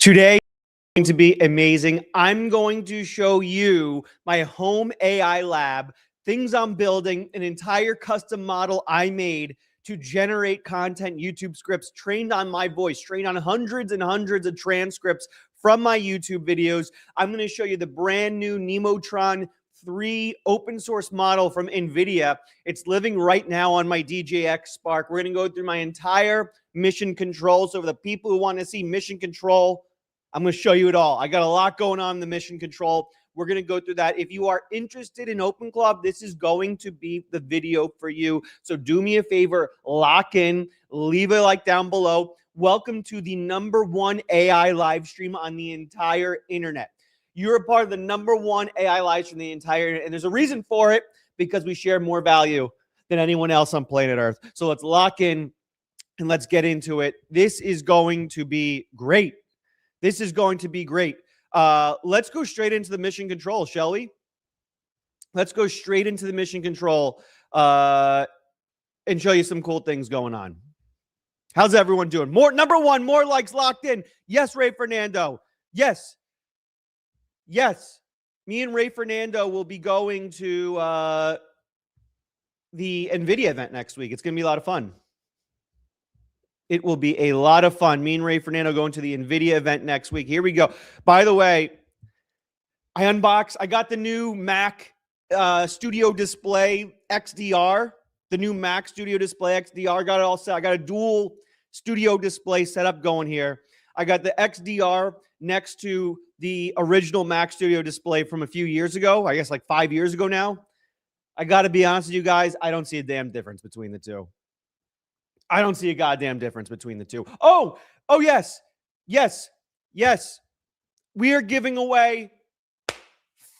Today is going to be amazing. I'm going to show you my home AI lab, things I'm building, an entire custom model I made to generate content, YouTube scripts trained on my voice, trained on hundreds and hundreds of transcripts from my YouTube videos. I'm going to show you the brand new Nemotron 3 open source model from NVIDIA. It's living right now on my DGX Spark. We're going to go through my entire mission control. So for the people who want to see mission control, I'm going to show you it all. I got a lot going on in the mission control. We're going to go through that. If you are interested in OpenClaw, this is going to be the video for you. So do me a favor, lock in, leave a like down below. Welcome to the #1 AI live stream on the entire internet. You're a part of the #1 AI live stream on the entire internet, and there's a reason for it, because we share more value than anyone else on planet Earth. So let's lock in and let's get into it. This is going to be great. This is going to be great. Let's go straight into the mission control, shall we? Let's go straight into the mission control and show you some cool things going on. How's everyone doing? #1, more likes locked in. Yes, Ray Fernando. Yes. Yes. Me and Ray Fernando will be going to the NVIDIA event next week. It's going to be a lot of fun. It will be a lot of fun. Me and Ray Fernando going to the NVIDIA event next week. Here we go. By the way, I got the new Mac Studio Display XDR. The new Mac Studio Display XDR. Got it all set. I got a dual studio display setup going here. I got the XDR next to the original Mac Studio Display from a few years ago. I guess like 5 years ago now. I got to be honest with you guys. I don't see a damn difference between the two. I don't see a goddamn difference between the two. Oh, yes. Yes. We are giving away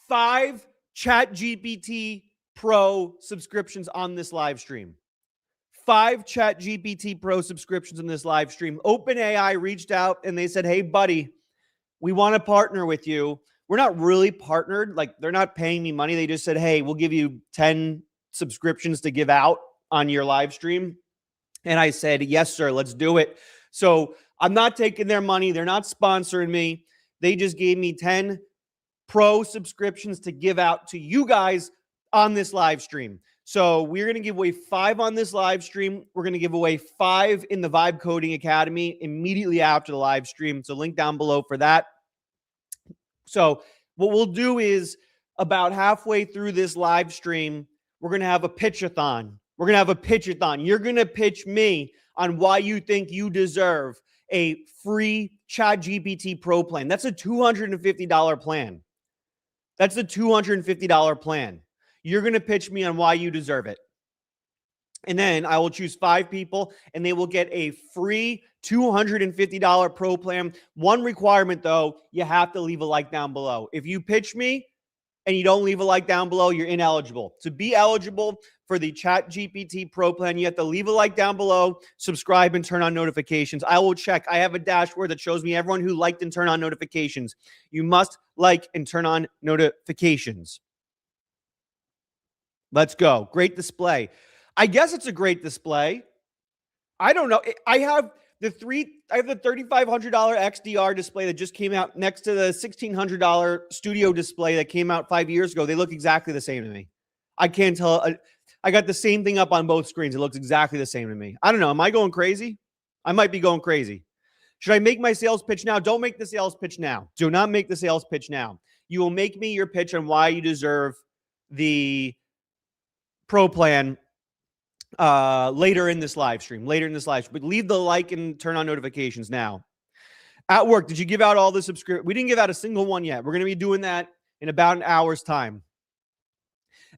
5 ChatGPT Pro subscriptions on this live stream. 5 ChatGPT Pro subscriptions in this live stream. OpenAI reached out and they said, hey, buddy, we want to partner with you. We're not really partnered. Like, they're not paying me money. They just said, hey, we'll give you 10 subscriptions to give out on your live stream. And I said, yes, sir, let's do it. So I'm not taking their money. They're not sponsoring me. They just gave me 10 pro subscriptions to give out to you guys on this live stream. So we're going to give away 5 on this live stream. We're going to give away 5 in the Vibe Coding Academy immediately after the live stream. So link down below for that. So what we'll do is, about halfway through this live stream, we're going to have a pitch-a-thon. We're going to have a pitch-a-thon. You're going to pitch me on why you think you deserve a free ChatGPT Pro plan. That's a $250 plan. That's a $250 plan. You're going to pitch me on why you deserve it. And then I will choose 5 people, and they will get a free $250 Pro plan. One requirement, though, you have to leave a like down below. If you pitch me and you don't leave a like down below, you're ineligible. To be eligible for the ChatGPT Pro plan, you have to leave a like down below, subscribe, and turn on notifications. I will check. I have a dashboard that shows me everyone who liked and turned on notifications. You must like and turn on notifications. Let's go. Great display. I guess it's a great display. I don't know. I have the $3,500 XDR display that just came out next to the $1,600 studio display that came out 5 years ago. They look exactly the same to me. I can't tell. I got the same thing up on both screens. It looks exactly the same to me. I don't know. Am I going crazy? I might be going crazy. Should I make my sales pitch now? Don't make the sales pitch now. Do not make the sales pitch now. You will make me your pitch on why you deserve the Pro plan later in this live stream. But leave the like and turn on notifications now. At work, did you give out all the subscriptions? We didn't give out a single one yet. We're going to be doing that in about an hour's time.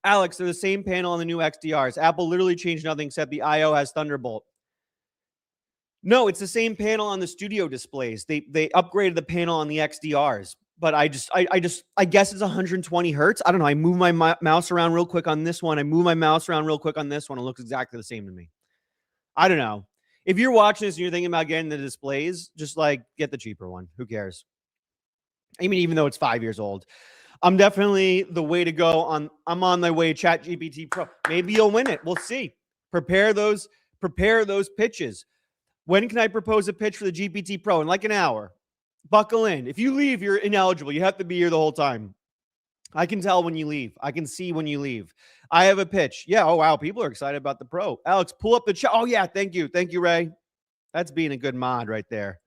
Alex, they're the same panel on the new XDRs. Apple literally changed nothing except the I/O has Thunderbolt. No, it's the same panel on the studio displays. They upgraded the panel on the XDRs. But I guess it's 120 hertz. I don't know. I move my mouse around real quick on this one. I move my mouse around real quick on this one. It looks exactly the same to me. I don't know. If you're watching this and you're thinking about getting the displays, just like get the cheaper one. Who cares? I mean, even though it's 5 years old. I'm definitely the way to go. I'm on my way. ChatGPT Pro. Maybe you'll win it. We'll see. Prepare those pitches. When can I propose a pitch for the GPT Pro? In like an hour. Buckle in. If you leave, you're ineligible. You have to be here the whole time. I can tell when you leave. I can see when you leave. I have a pitch. Yeah. Oh, wow. People are excited about the Pro. Alex, pull up the chat. Oh, yeah. Thank you. Thank you, Ray. That's being a good mod right there.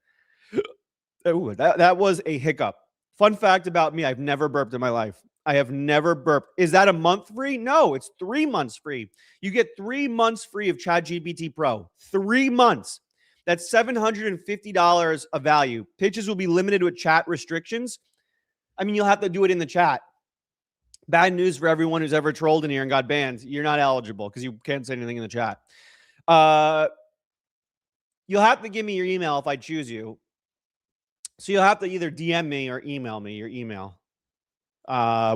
Ooh, that was a hiccup. Fun fact about me, I've never burped in my life. I have never burped. Is that a month free? No, it's 3 months free. You get 3 months free of ChatGPT Pro. 3 months. That's $750 of value. Pitches will be limited with chat restrictions. I mean, you'll have to do it in the chat. Bad news for everyone who's ever trolled in here and got banned. You're not eligible because you can't say anything in the chat. You'll have to give me your email if I choose you. So you'll have to either DM me or email me your email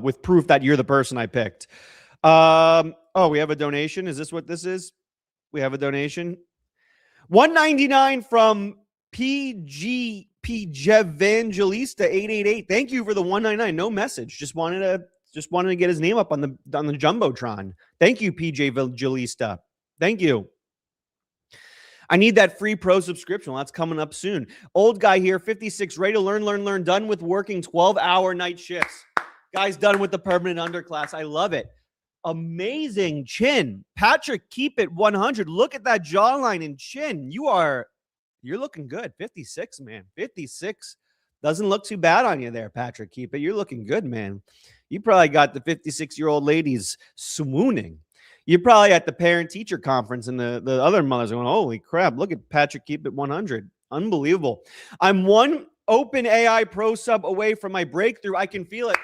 with proof that you're the person I picked. Oh, we have a donation. Is this what this is? We have a donation. $1.99 from PG Evangelista 888. Thank you for the $1.99. No message. Just wanted to get his name up on the Jumbotron. Thank you, PJ Evangelista. Thank you. I need that free Pro subscription. Well, that's coming up soon. Old guy here, 56, ready to learn. Done with working 12-hour night shifts. Guy's done with the permanent underclass. I love it. Amazing chin. Patrick, keep it 100. Look at that jawline and chin. You're looking good. 56, man. 56. Doesn't look too bad on you there, Patrick. Keep it. You're looking good, man. You probably got the 56-year-old ladies swooning. You're probably at the parent-teacher conference, and the other mothers are going, holy crap, look at Patrick, keep it 100. Unbelievable. I'm one OpenAI Pro sub away from my breakthrough. I can feel it.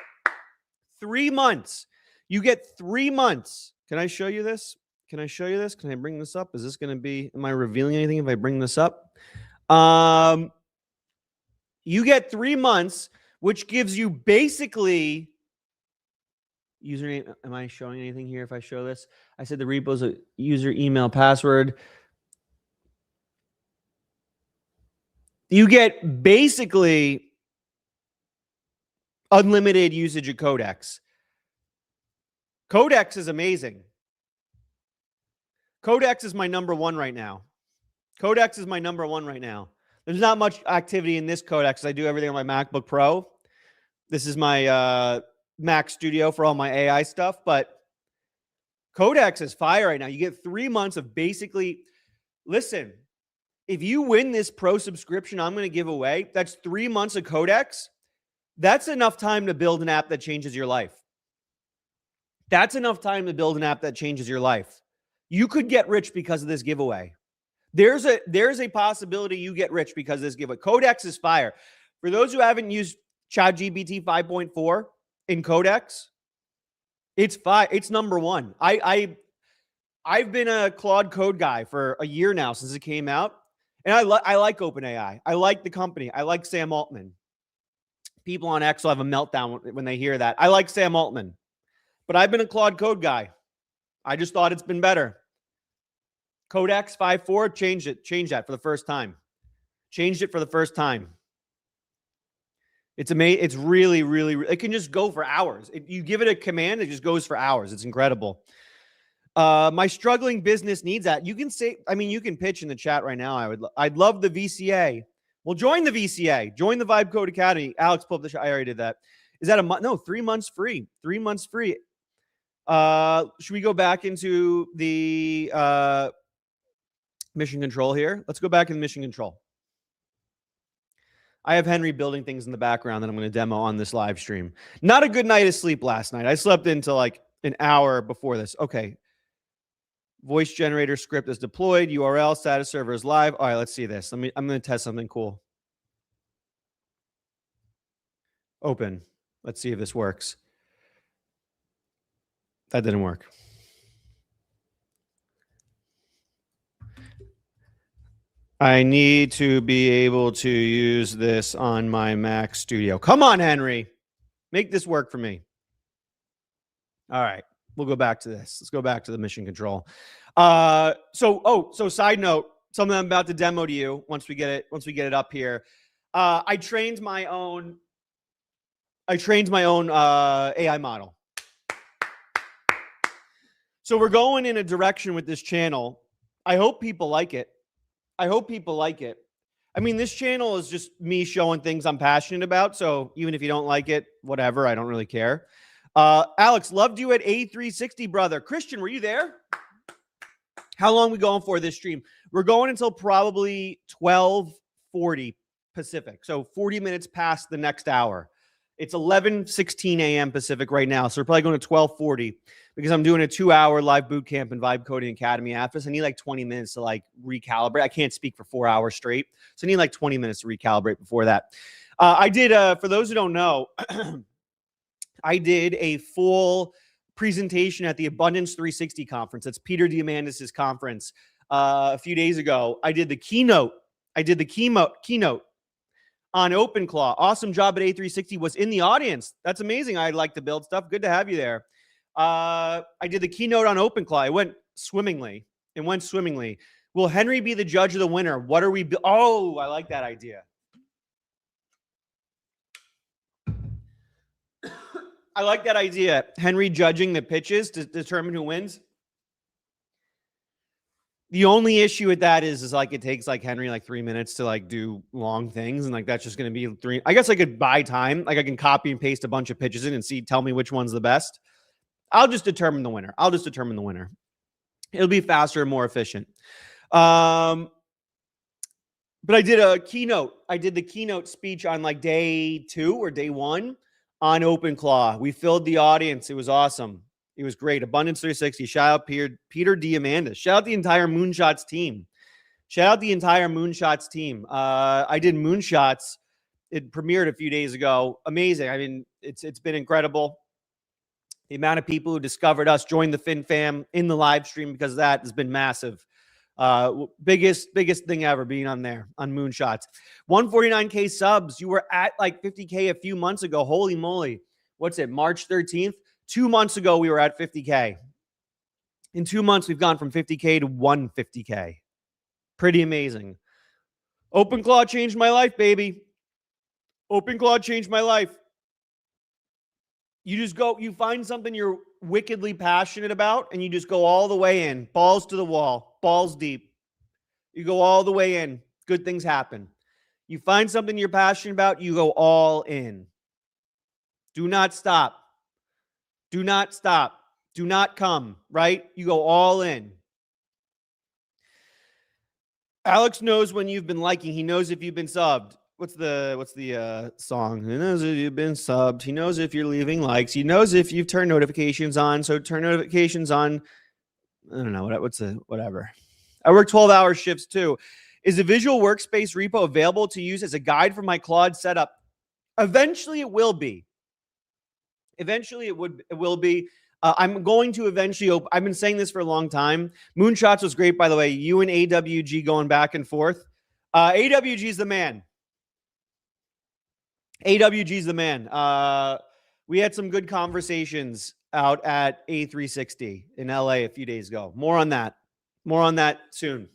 3 months. You get 3 months. Can I show you this? Can I bring this up? Is this going to be, am I revealing anything if I bring this up? You get 3 months, which gives you basically username. Am I showing anything here if I show this? I said the repo's a user, email, password. You get basically unlimited usage of Codex. Codex is amazing. Codex is my number one right now. There's not much activity in this Codex. I do everything on my MacBook Pro. This is my Mac Studio for all my AI stuff, but Codex is fire right now. You get 3 months of basically, listen, if you win this Pro subscription I'm going to give away, that's 3 months of Codex. That's enough time to build an app that changes your life. You could get rich because of this giveaway. There's a possibility you get rich because of this giveaway. Codex is fire. For those who haven't used ChatGPT 5.4 in Codex, it's fire. It's number one. I've been a Claude Code guy for a year now since it came out, and I like OpenAI. I like the company. I like Sam Altman. People on X will have a meltdown when they hear that. I like Sam Altman, but I've been a Claude Code guy. I just thought it's been better. Codex 5.4 changed that for the first time. It's amazing. It's really, it can just go for hours. You give it a command, it just goes for hours. It's incredible. My struggling business needs that. You can say, I mean, you can pitch in the chat right now. I'd love the VCA. Well, join the VCA. Join the Vibe Code Academy. Alex, pull up the chat. I already did that. Is that a month? No, 3 months free. 3 months free. Should we go back into the mission control here? Let's go back in mission control. I have Henry building things in the background that I'm going to demo on this live stream. Not a good night of sleep last night. I slept until like an hour before this. Okay. Voice generator script is deployed. URL status server is live. All right, let's see this. I'm going to test something cool. Open. Let's see if this works. That didn't work. I need to be able to use this on my Mac Studio. Come on, Henry. Make this work for me. All right. We'll go back to this. Let's go back to the mission control. So side note, something I'm about to demo to you once we get it up here. I trained my own AI model. So we're going in a direction with this channel. I hope people like it. I mean, this channel is just me showing things I'm passionate about. So even if you don't like it, whatever, I don't really care. Alex, loved you at A360, brother. Christian, were you there? How long are we going for this stream? We're going until probably 12:40 Pacific. So 40 minutes past the next hour. It's 11:16 a.m. Pacific right now. So we're probably going to 12:40 because I'm doing a 2-hour live boot camp in Vibe Coding Academy after this. I need like 20 minutes to like recalibrate. I can't speak for 4 hours straight. So I need like 20 minutes to recalibrate before that. I did, for those who don't know, I did a full presentation at the Abundance 360 conference. That's Peter Diamandis' conference a few days ago. I did the keynote. Keynote on OpenClaw. Awesome job at A360. Was in the audience. That's amazing. I like to build stuff. Good to have you there. I did the keynote on OpenClaw. It went swimmingly. Will Henry be the judge of the winner? What are we? Oh, I like that idea. I like that idea. Henry judging the pitches to determine who wins. The only issue with that is like it takes like Henry like 3 minutes to like do long things, and like that's just going to be 3. I guess I could buy time. Like I can copy and paste a bunch of pitches in and tell me which one's the best. I'll just determine the winner. It'll be faster and more efficient. But I did a keynote. I did the keynote speech on like day 2 or day 1 on OpenClaw. We filled the audience. It was awesome. It was great. Abundance 360. Shout out Peter Diamandis. Shout out the entire Moonshots team. I did Moonshots. It premiered a few days ago. Amazing. I mean, it's been incredible. The amount of people who discovered us, joined the Fin Fam in the live stream because of that has been massive. Biggest thing ever being on there on Moonshots. 149K subs. You were at like 50K a few months ago. Holy moly. What's it? March 13th. 2 months ago, we were at 50K. In 2 months, we've gone from 50K to 150K. Pretty amazing. OpenClaw changed my life, baby. OpenClaw changed my life. You just go, you find something you're wickedly passionate about, and you just go all the way in. Balls to the wall. Balls deep. You go all the way in. Good things happen. You find something you're passionate about, you go all in. Do not stop. Do not stop. Do not come, right? You go all in. Alex knows when you've been liking. He knows if you've been subbed. What's the song? He knows if you've been subbed. He knows if you're leaving likes. He knows if you've turned notifications on. So turn notifications on. I don't know. Whatever. I work 12-hour shifts too. Is a visual workspace repo available to use as a guide for my Claude setup? Eventually it will be. It will be. I'm going to eventually open. I've been saying this for a long time. Moonshots was great, by the way. You and AWG going back and forth. AWG is the man. AWG is the man. We had some good conversations out at A360 in LA a few days ago. More on that soon.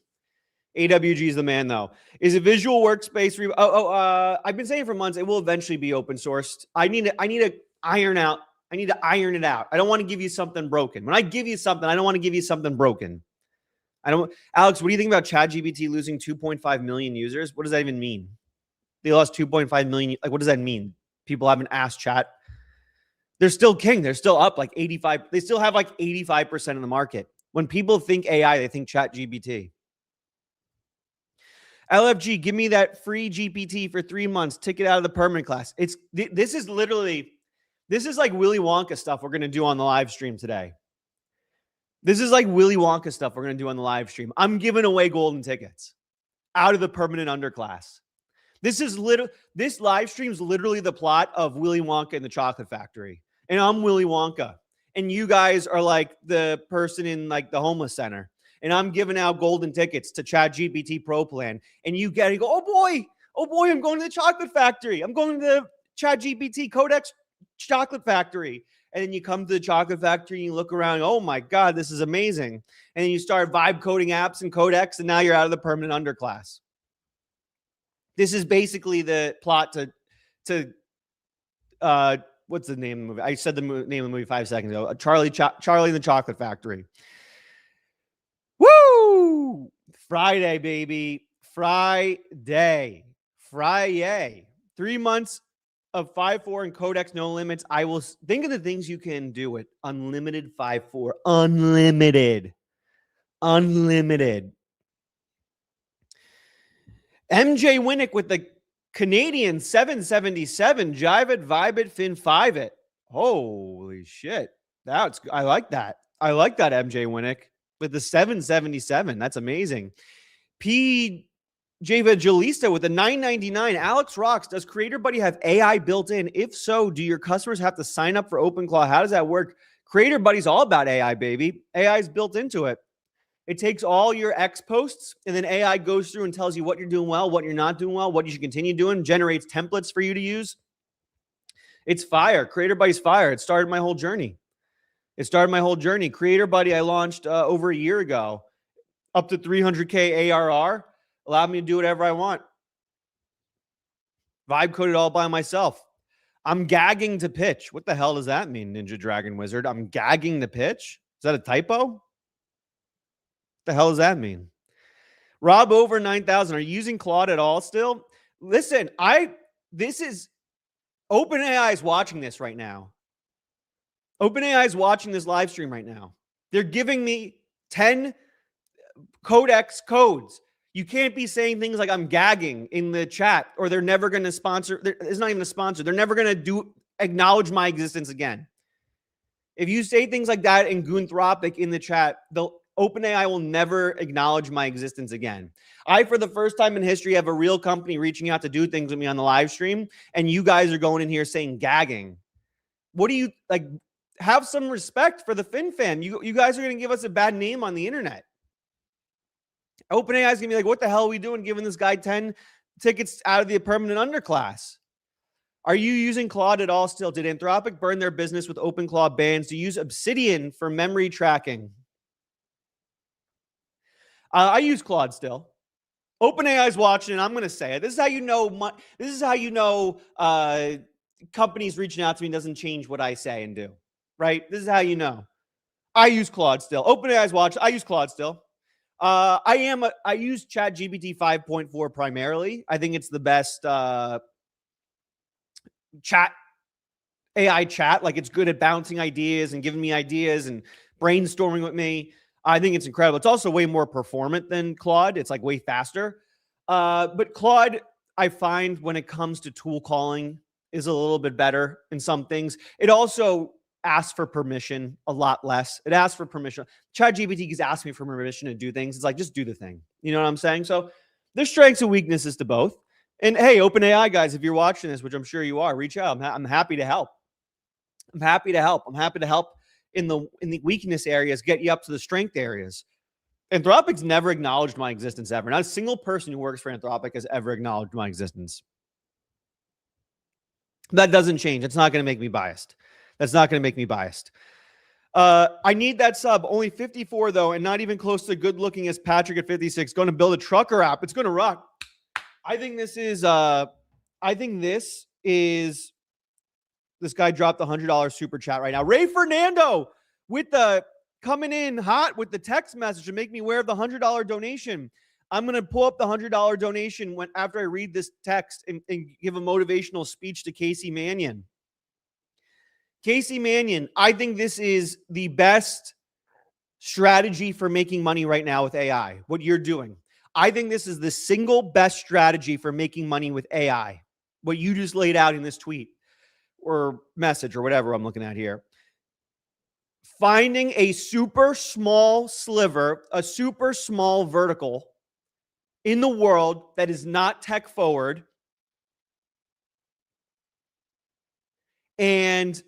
AWG is the man, though. Is a visual workspace? I've been saying for months it will eventually be open sourced. I need to iron it out. I don't want to give you something broken. When I give you something, I don't want to give you something broken. Alex, what do you think about ChatGPT losing 2.5 million users? What does that even mean? They lost 2.5 million. Like, what does that mean? People haven't asked Chat. They're still king. They're still up like 85. They still have like 85% of the market. When people think AI, they think ChatGPT. LFG, give me that free GPT for 3 months. Ticket out of the permanent class. This is like Willy Wonka stuff we're going to do on the live stream today. This is like Willy Wonka stuff we're going to do on the live stream. I'm giving away golden tickets out of the permanent underclass. This live stream is literally the plot of Willy Wonka and the Chocolate Factory. And I'm Willy Wonka. And you guys are like the person in like the homeless center. And I'm giving out golden tickets to ChatGPT Pro plan. And you go, oh boy, I'm going to the Chocolate Factory. I'm going to the ChatGPT Codex Chocolate Factory. And then you come to the Chocolate Factory and you look around, oh my God, this is amazing. And then you start vibe coding apps and Codex, and now you're out of the permanent underclass. This is basically the plot to what's the name of the movie? I said the name of the movie 5 seconds ago. Charlie and the Chocolate Factory. Woo! Friday, baby. Friday. 3 months of 5.4 and Codex no limits. I will think of the things you can do with unlimited 5.4. Unlimited. MJ Winnick with the Canadian 777. Jive it, vibe it, fin 5 it. Holy shit. I like that. I like that, MJ Winnick with the 777. That's amazing. P. Evangelista with the 999. Alex Rocks, does Creator Buddy have AI built in? If so, do your customers have to sign up for OpenClaw? How does that work? Creator Buddy's all about AI, baby. AI is built into it. It takes all your X posts, and then AI goes through and tells you what you're doing well, what you're not doing well, what you should continue doing, generates templates for you to use. It's fire. Creator Buddy's fire. It started my whole journey. Creator Buddy, I launched over a year ago, up to 300K ARR. Allowed me to do whatever I want. Vibe coded all by myself. I'm gagging to pitch. What the hell does that mean, Ninja Dragon Wizard? I'm gagging to pitch? Is that a typo? What the hell does that mean? Rob over 9,000. Are you using Claude at all still? Listen, OpenAI is watching this right now. OpenAI is watching this live stream right now. They're giving me 10 Codex codes. You can't be saying things like I'm gagging in the chat, or they're never going to sponsor. It's not even a sponsor. They're never going to acknowledge my existence again. If you say things like that in Goonthropic in the chat, OpenAI will never acknowledge my existence again. I, for the first time in history, have a real company reaching out to do things with me on the live stream, and you guys are going in here saying gagging. What do you like? Have some respect for the FinFam. You guys are going to give us a bad name on the internet. OpenAI is going to be like, what the hell are we doing giving this guy 10 tickets out of the permanent underclass? Are you using Claude at all still? Did Anthropic burn their business with OpenClaw bans to use Obsidian for memory tracking? I use Claude still. OpenAI is watching, and I'm going to say it. This is how you know companies reaching out to me doesn't change what I say and do, right? This is how you know. I use Claude still. OpenAI is watching. I use Claude still. I use ChatGPT 5.4 primarily. I think it's the best AI chat. Like, it's good at bouncing ideas and giving me ideas and brainstorming with me. I think it's incredible. It's also way more performant than Claude. It's like way faster. But Claude, I find when it comes to tool calling, is a little bit better in some things. It also asks for permission a lot less. It asks for permission. ChatGPT keeps asking me for permission to do things. It's like, just do the thing. You know what I'm saying? So there's strengths and weaknesses to both. And hey, OpenAI guys, if you're watching this, which I'm sure you are, reach out. I'm happy to help. I'm happy to help in the weakness areas, get you up to the strength areas. Anthropic's never acknowledged my existence ever. Not a single person who works for Anthropic has ever acknowledged my existence. That doesn't change. It's not going to make me biased. That's not going to make me biased. I need that sub. Only 54, though, and not even close to good looking as Patrick at 56. Going to build a trucker app. It's going to rock. I think this is this guy dropped the $100 super chat right now. Ray Fernando with the coming in hot with the text message to make me aware of the $100 donation. I'm going to pull up the $100 donation after I read this text and give a motivational speech to Casey Mannion. Casey Mannion, I think this is the best strategy for making money right now with AI, what you're doing. I think this is the single best strategy for making money with AI, what you just laid out in this tweet or message or whatever I'm looking at here. Finding a super small sliver, a super small vertical in the world that is not tech forward and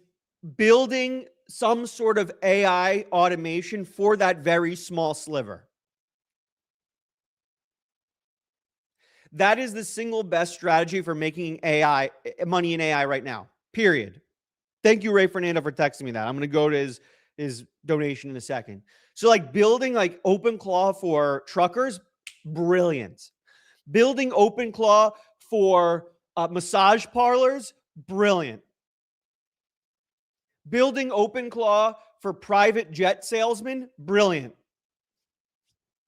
building some sort of AI automation for that very small sliver. That is the single best strategy for making money in AI right now, period. Thank you, Ray Fernando, for texting me that. I'm going to go to his donation in a second. So like building like OpenClaw for truckers, brilliant. Building OpenClaw for massage parlors, brilliant. Building OpenClaw for private jet salesmen, brilliant.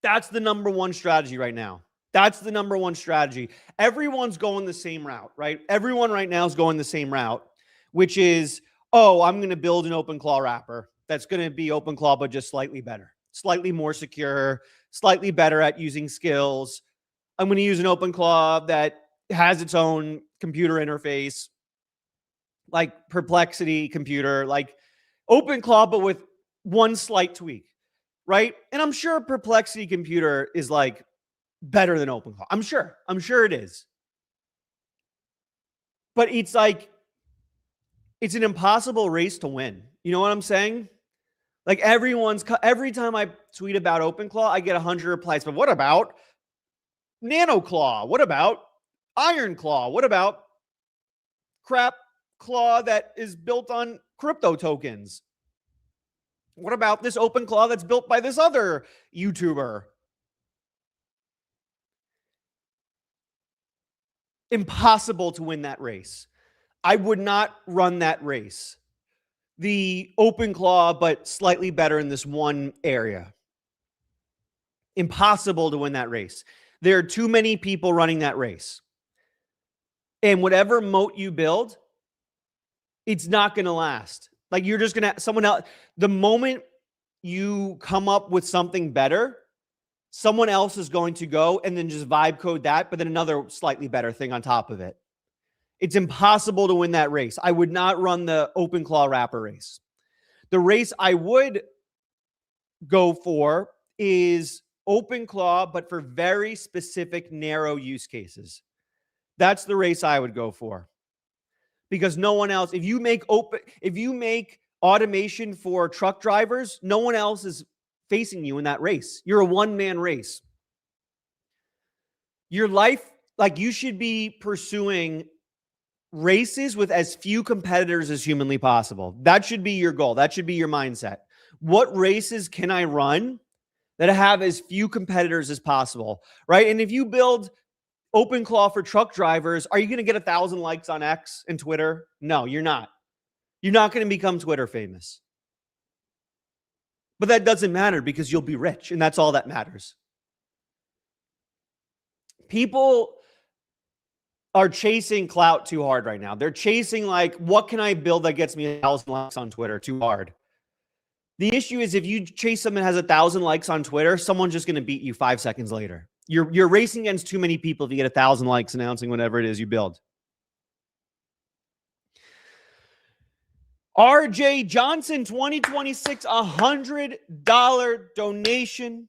That's the number one strategy right now. That's the number one strategy. Everyone's going the same route, right? Everyone right now is going the same route, which is, oh, I'm going to build an OpenClaw wrapper that's going to be OpenClaw, but just slightly better, slightly more secure, slightly better at using skills. I'm going to use an OpenClaw that has its own computer interface, like Perplexity computer, like OpenClaw, but with one slight tweak, right? And I'm sure Perplexity computer is like better than OpenClaw. I'm sure it is. But it's like, it's an impossible race to win. You know what I'm saying? Like every time I tweet about OpenClaw, I get 100 replies. But what about NanoClaw? What about IronClaw? What about crap claw that is built on crypto tokens? What about this OpenClaw that's built by this other YouTuber? Impossible to win that race. I would not run that race. The OpenClaw, but slightly better in this one area. Impossible to win that race. There are too many people running that race. And whatever moat you build, it's not going to last. Like you're just going to, someone else, the moment you come up with something better, someone else is going to go and then just vibe code that, but then another slightly better thing on top of it. It's impossible to win that race. I would not run the OpenClaw wrapper race. The race I would go for is OpenClaw, but for very specific, narrow use cases. That's the race I would go for. Because no one else, if you make automation for truck drivers, no one else is facing you in that race. You're a one-man race. Your life, like you should be pursuing races with as few competitors as humanly possible. That should be your goal. That should be your mindset. What races can I run that have as few competitors as possible, right? And if you build OpenClaw for truck drivers, are you going to get 1,000 likes on X and Twitter? No, you're not. You're not going to become Twitter famous. But that doesn't matter because you'll be rich, and that's all that matters. People are chasing clout too hard right now. They're chasing like, what can I build that gets me 1,000 likes on Twitter too hard? The issue is if you chase someone that has 1,000 likes on Twitter, someone's just going to beat you 5 seconds later. You're racing against too many people if you get 1,000 likes announcing whatever it is you build. RJ Johnson, 2026, $100 donation.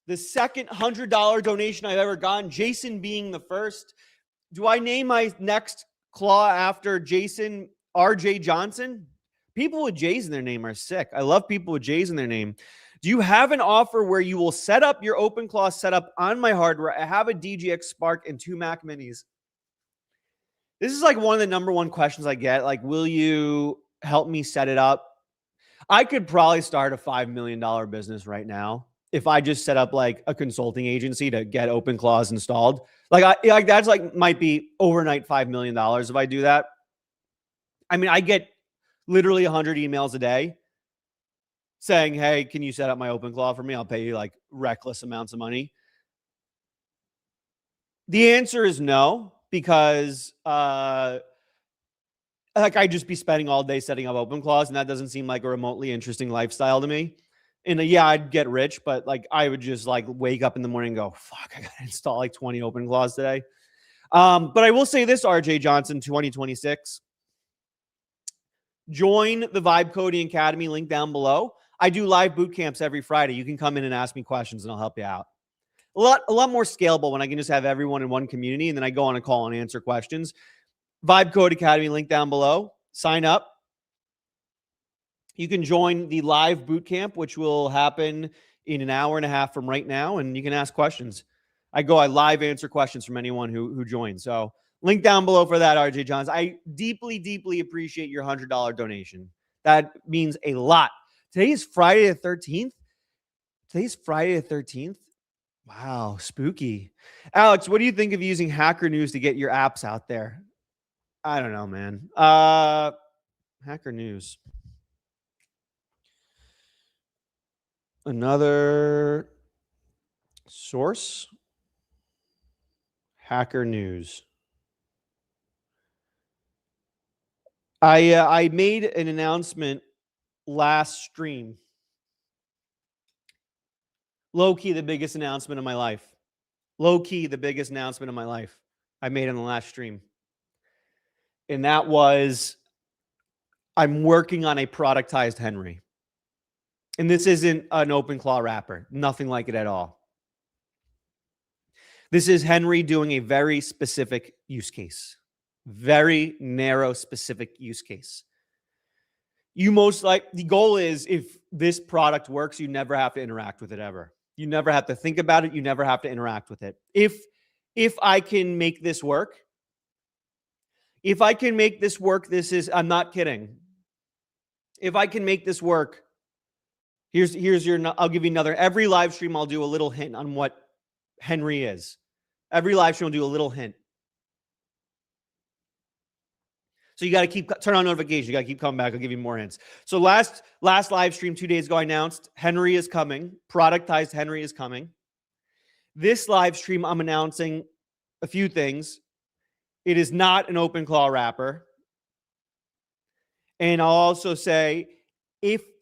The second $100 donation I've ever gotten. Jason being the first. Do I name my next claw after Jason RJ Johnson? People with J's in their name are sick. I love people with J's in their name. Do you have an offer where you will set up your OpenClaw setup on my hardware? I have a DGX Spark and 2 Mac Minis. This is like one of the number one questions I get. Like, will you help me set it up? I could probably start a $5 million business right now if I just set up like a consulting agency to get OpenClaws installed. Like that's like might be overnight $5 million if I do that. I mean, I get literally 100 emails a day saying, hey, can you set up my OpenClaw for me? I'll pay you like reckless amounts of money. The answer is no, because like I'd just be spending all day setting up OpenClaws, and that doesn't seem like a remotely interesting lifestyle to me. And yeah, I'd get rich, but like I would just like wake up in the morning and go, fuck, I gotta install like 20 OpenClaws today. But I will say this, RJ Johnson, 2026. Join the Vibe Coding Academy, link down below. I do live boot camps every Friday. You can come in and ask me questions and I'll help you out. A lot more scalable when I can just have everyone in one community and then I go on a call and answer questions. Vibe Code Academy, link down below. Sign up. You can join the live boot camp, which will happen in an hour and a half from right now, and you can ask questions. I live answer questions from anyone who joins. So link down below for that, RJ Johns. I deeply, deeply appreciate your $100 donation. That means a lot. Today is Friday the 13th. Wow, spooky. Alex, what do you think of using Hacker News to get your apps out there? I don't know, man. Hacker News. Another source. Hacker news. I made an announcement last stream. Low key, the biggest announcement of my life. Low key, the biggest announcement of my life I made in the last stream. And that was, I'm working on a productized Henry. And this isn't an OpenClaw wrapper. Nothing like it at all. This is Henry doing a very specific use case. Very narrow, specific use case. The goal is, if this product works, you never have to interact with it ever. You never have to think about it. You never have to interact with it. If I can make this work, I'm not kidding. If I can make this work, I'll give you another. Every live stream, I'll do a little hint on what Henry is. Every live stream will do a little hint. So you got to turn on notifications. You got to keep coming back. I'll give you more hints. So last live stream 2 days ago, I announced Henry is coming. Productized Henry is coming. This live stream, I'm announcing a few things. It is not an OpenClaw wrapper. And I'll also say,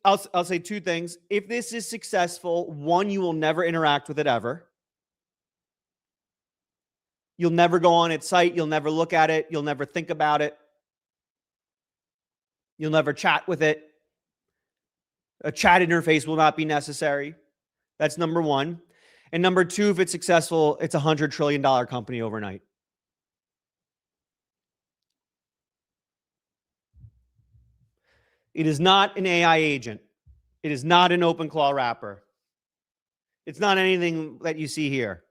I'll say two things. If this is successful, one, you will never interact with it ever. You'll never go on its site. You'll never look at it. You'll never think about it. You'll never chat with it. A chat interface will not be necessary. That's number one. And number two, if it's successful, it's a $100 trillion company overnight. It is not an AI agent. It is not an OpenClaw wrapper. It's not anything that you see here.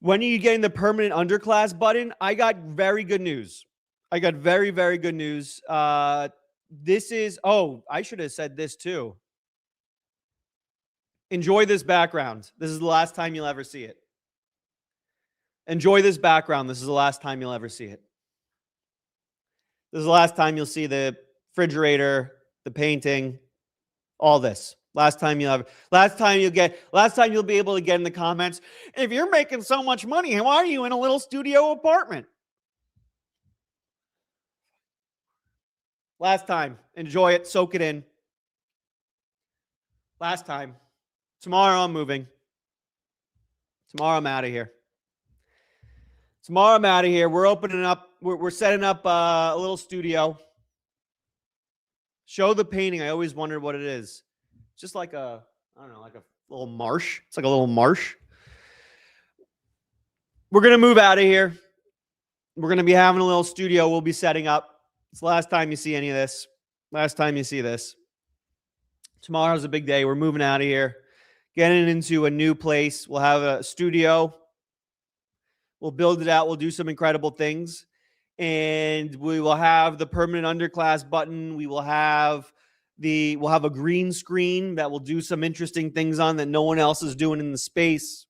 When are you getting the permanent underclass button? I got very good news. I got very, very good news. I should have said this too. Enjoy this background. This is the last time you'll ever see it. Enjoy this background. This is the last time you'll ever see it. This is the last time you'll see the refrigerator, the painting, all this. Last time you'll be able to get in the comments, if you're making so much money, why are you in a little studio apartment? Last time. Enjoy it. Soak it in. Last time. Tomorrow I'm moving. Tomorrow I'm out of here. Tomorrow I'm out of here. We're opening up. We're setting up a little studio. Show the painting. I always wondered what it is. It's just like a little marsh. It's like a little marsh. We're going to move out of here. We're going to be having a little studio we'll be setting up. It's the last time you see any of this. Last time you see this. Tomorrow's a big day. We're moving out of here. Getting into a new place. We'll have a studio. We'll build it out. We'll do some incredible things. And we will have the permanent underclass button. We'll have a green screen that will do some interesting things on that no one else is doing in the space.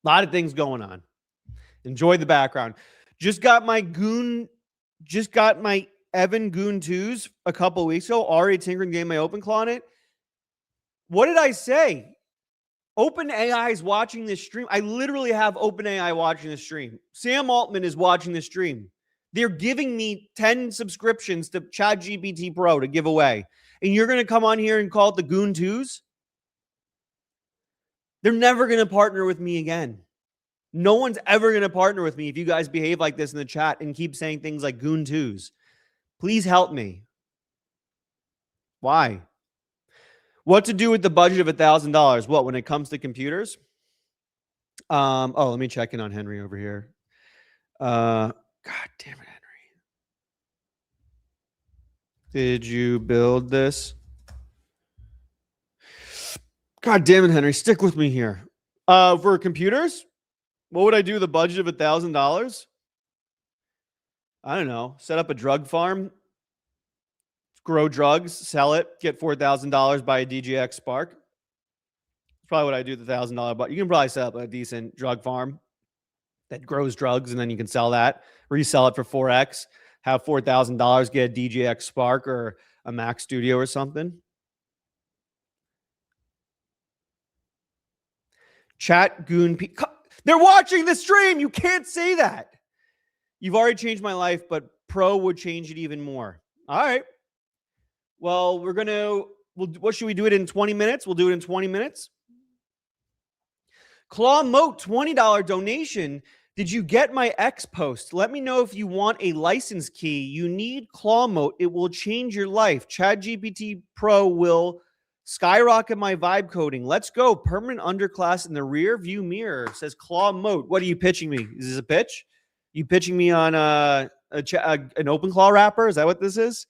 A lot of things going on. Enjoy the background. Just got my Evan Goon 2s a couple weeks ago. Already tinkering, getting my OpenClaw on it. What did I say? OpenAI is watching this stream. I literally have OpenAI watching this stream. Sam Altman is watching this stream. They're giving me 10 subscriptions to ChatGPT Pro to give away. And you're going to come on here and call it the Goon 2s? They're never going to partner with me again. No one's ever going to partner with me if you guys behave like this in the chat and keep saying things like Goon 2s. Please help me. Why? What to do with the budget of $1,000? What, when it comes to computers? Let me check in on Henry over here. God damn it, Henry. Did you build this? God damn it, Henry. Stick with me here. For computers, what would I do with a budget of $1,000? I don't know. Set up a drug farm, grow drugs, sell it, get $4,000, buy a DGX Spark. That's probably what I do with the $1,000 budget. You can probably set up a decent drug farm that grows drugs, and then you can sell that, resell it for 4X, have $4,000, get a DGX Spark or a Mac Studio or something. Chat goon. They're watching the stream. You can't say that. You've already changed my life, but Pro would change it even more. All right. Well, what should we do it in 20 minutes? We'll do it in 20 minutes. Claw Moat, $20 donation. Did you get my X post? Let me know if you want a license key. You need Claw Moat. It will change your life. ChatGPT Pro will skyrocket my vibe coding. Let's go. Permanent underclass in the rear view mirror. Says Claw Moat. What are you pitching me? Is this a pitch? You pitching me on an OpenClaw wrapper? Is that what this is?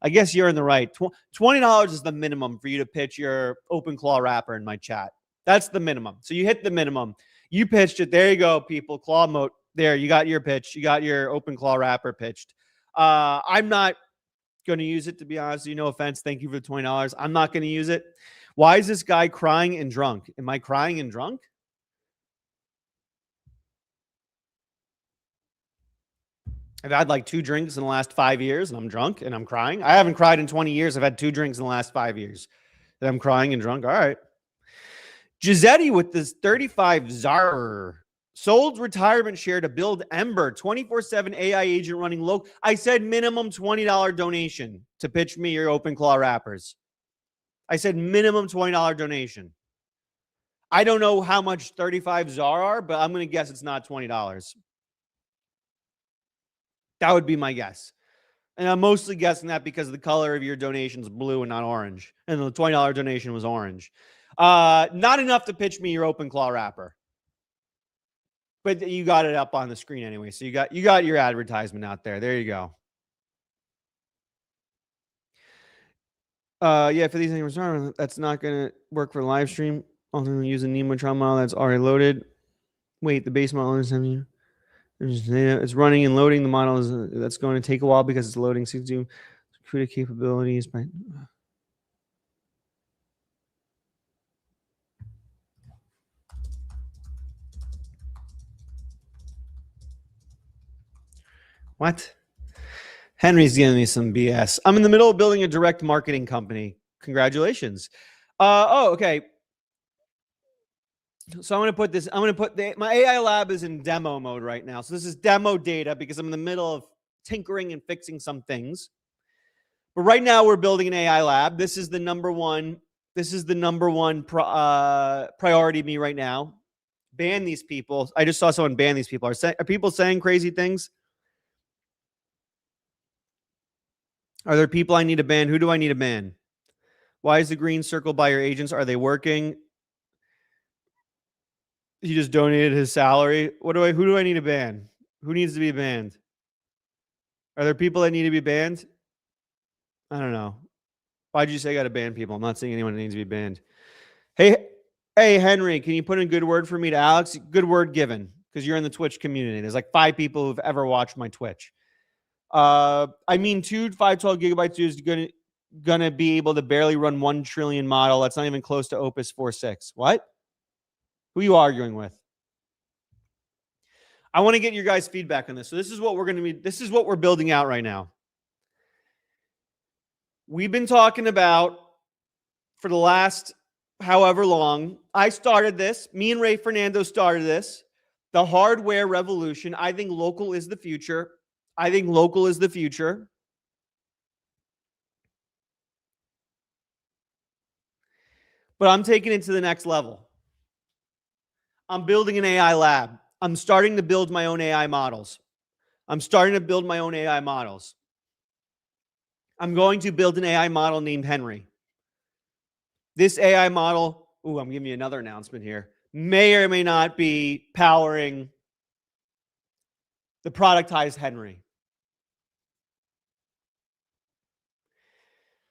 I guess you're in the right. $20 is the minimum for you to pitch your OpenClaw wrapper in my chat. That's the minimum. So you hit the minimum. You pitched it. There you go, people. Claw Moat. There, you got your pitch. You got your OpenClaw wrapper pitched. I'm not going to use it, to be honest with you. No offense. Thank you for the $20. I'm not going to use it. Why is this guy crying and drunk? Am I crying and drunk? I've had like 2 drinks in the last 5 years, and I'm drunk and I'm crying. I haven't cried in 20 years. I've had 2 drinks in the last 5 years. And I'm crying and drunk. All right. Giuseppe with this 35 ZAR. Sold retirement share to build Ember. 24/7 AI agent running low. I said minimum $20 donation to pitch me your OpenClaw wrappers. I said minimum $20 donation. I don't know how much 35 ZAR are, but I'm going to guess it's not $20. That would be my guess. And I'm mostly guessing that because the color of your donation is blue and not orange. And the $20 donation was orange. Not enough to pitch me your OpenClaw wrapper. But you got it up on the screen anyway. So you got your advertisement out there. There you go. Yeah, for these things, that's not going to work for live stream. Also use a Nemotron model that's already loaded. Wait, the base model is having it's running and loading. The model is that's going to take a while because it's loading 62 CUDA capabilities. But what? Henry's giving me some BS. I'm in the middle of building a direct marketing company. Congratulations. Oh, okay. So I'm going to put my AI lab is in demo mode right now. So this is demo data because I'm in the middle of tinkering and fixing some things. But right now we're building an AI lab. This is the number one priority to me right now. Ban these people. I just saw someone ban these people. Are people saying crazy things? Are there people I need to ban? Who do I need to ban? Why is the green circle by your agents? Are they working? He just donated his salary. Who do I need to ban? Who needs to be banned? Are there people that need to be banned? I don't know. Why'd you say I got to ban people? I'm not seeing anyone that needs to be banned. Hey, Henry, can you put in a good word for me to Alex? Good word given, because you're in the Twitch community. There's like 5 people who've ever watched my Twitch. I mean, 512 gigabytes is gonna be able to barely run 1 trillion model. That's not even close to Opus 4.6. What? Who are you arguing with? I want to get your guys' feedback on this. So this is what we're building out right now. We've been talking about for the last however long. I started this. Me and Ray Fernando started this. The hardware revolution. I think local is the future. But I'm taking it to the next level. I'm building an AI lab. I'm starting to build my own AI models. I'm going to build an AI model named Henry. This AI model, I'm giving you another announcement here, may or may not be powering the productized Henry.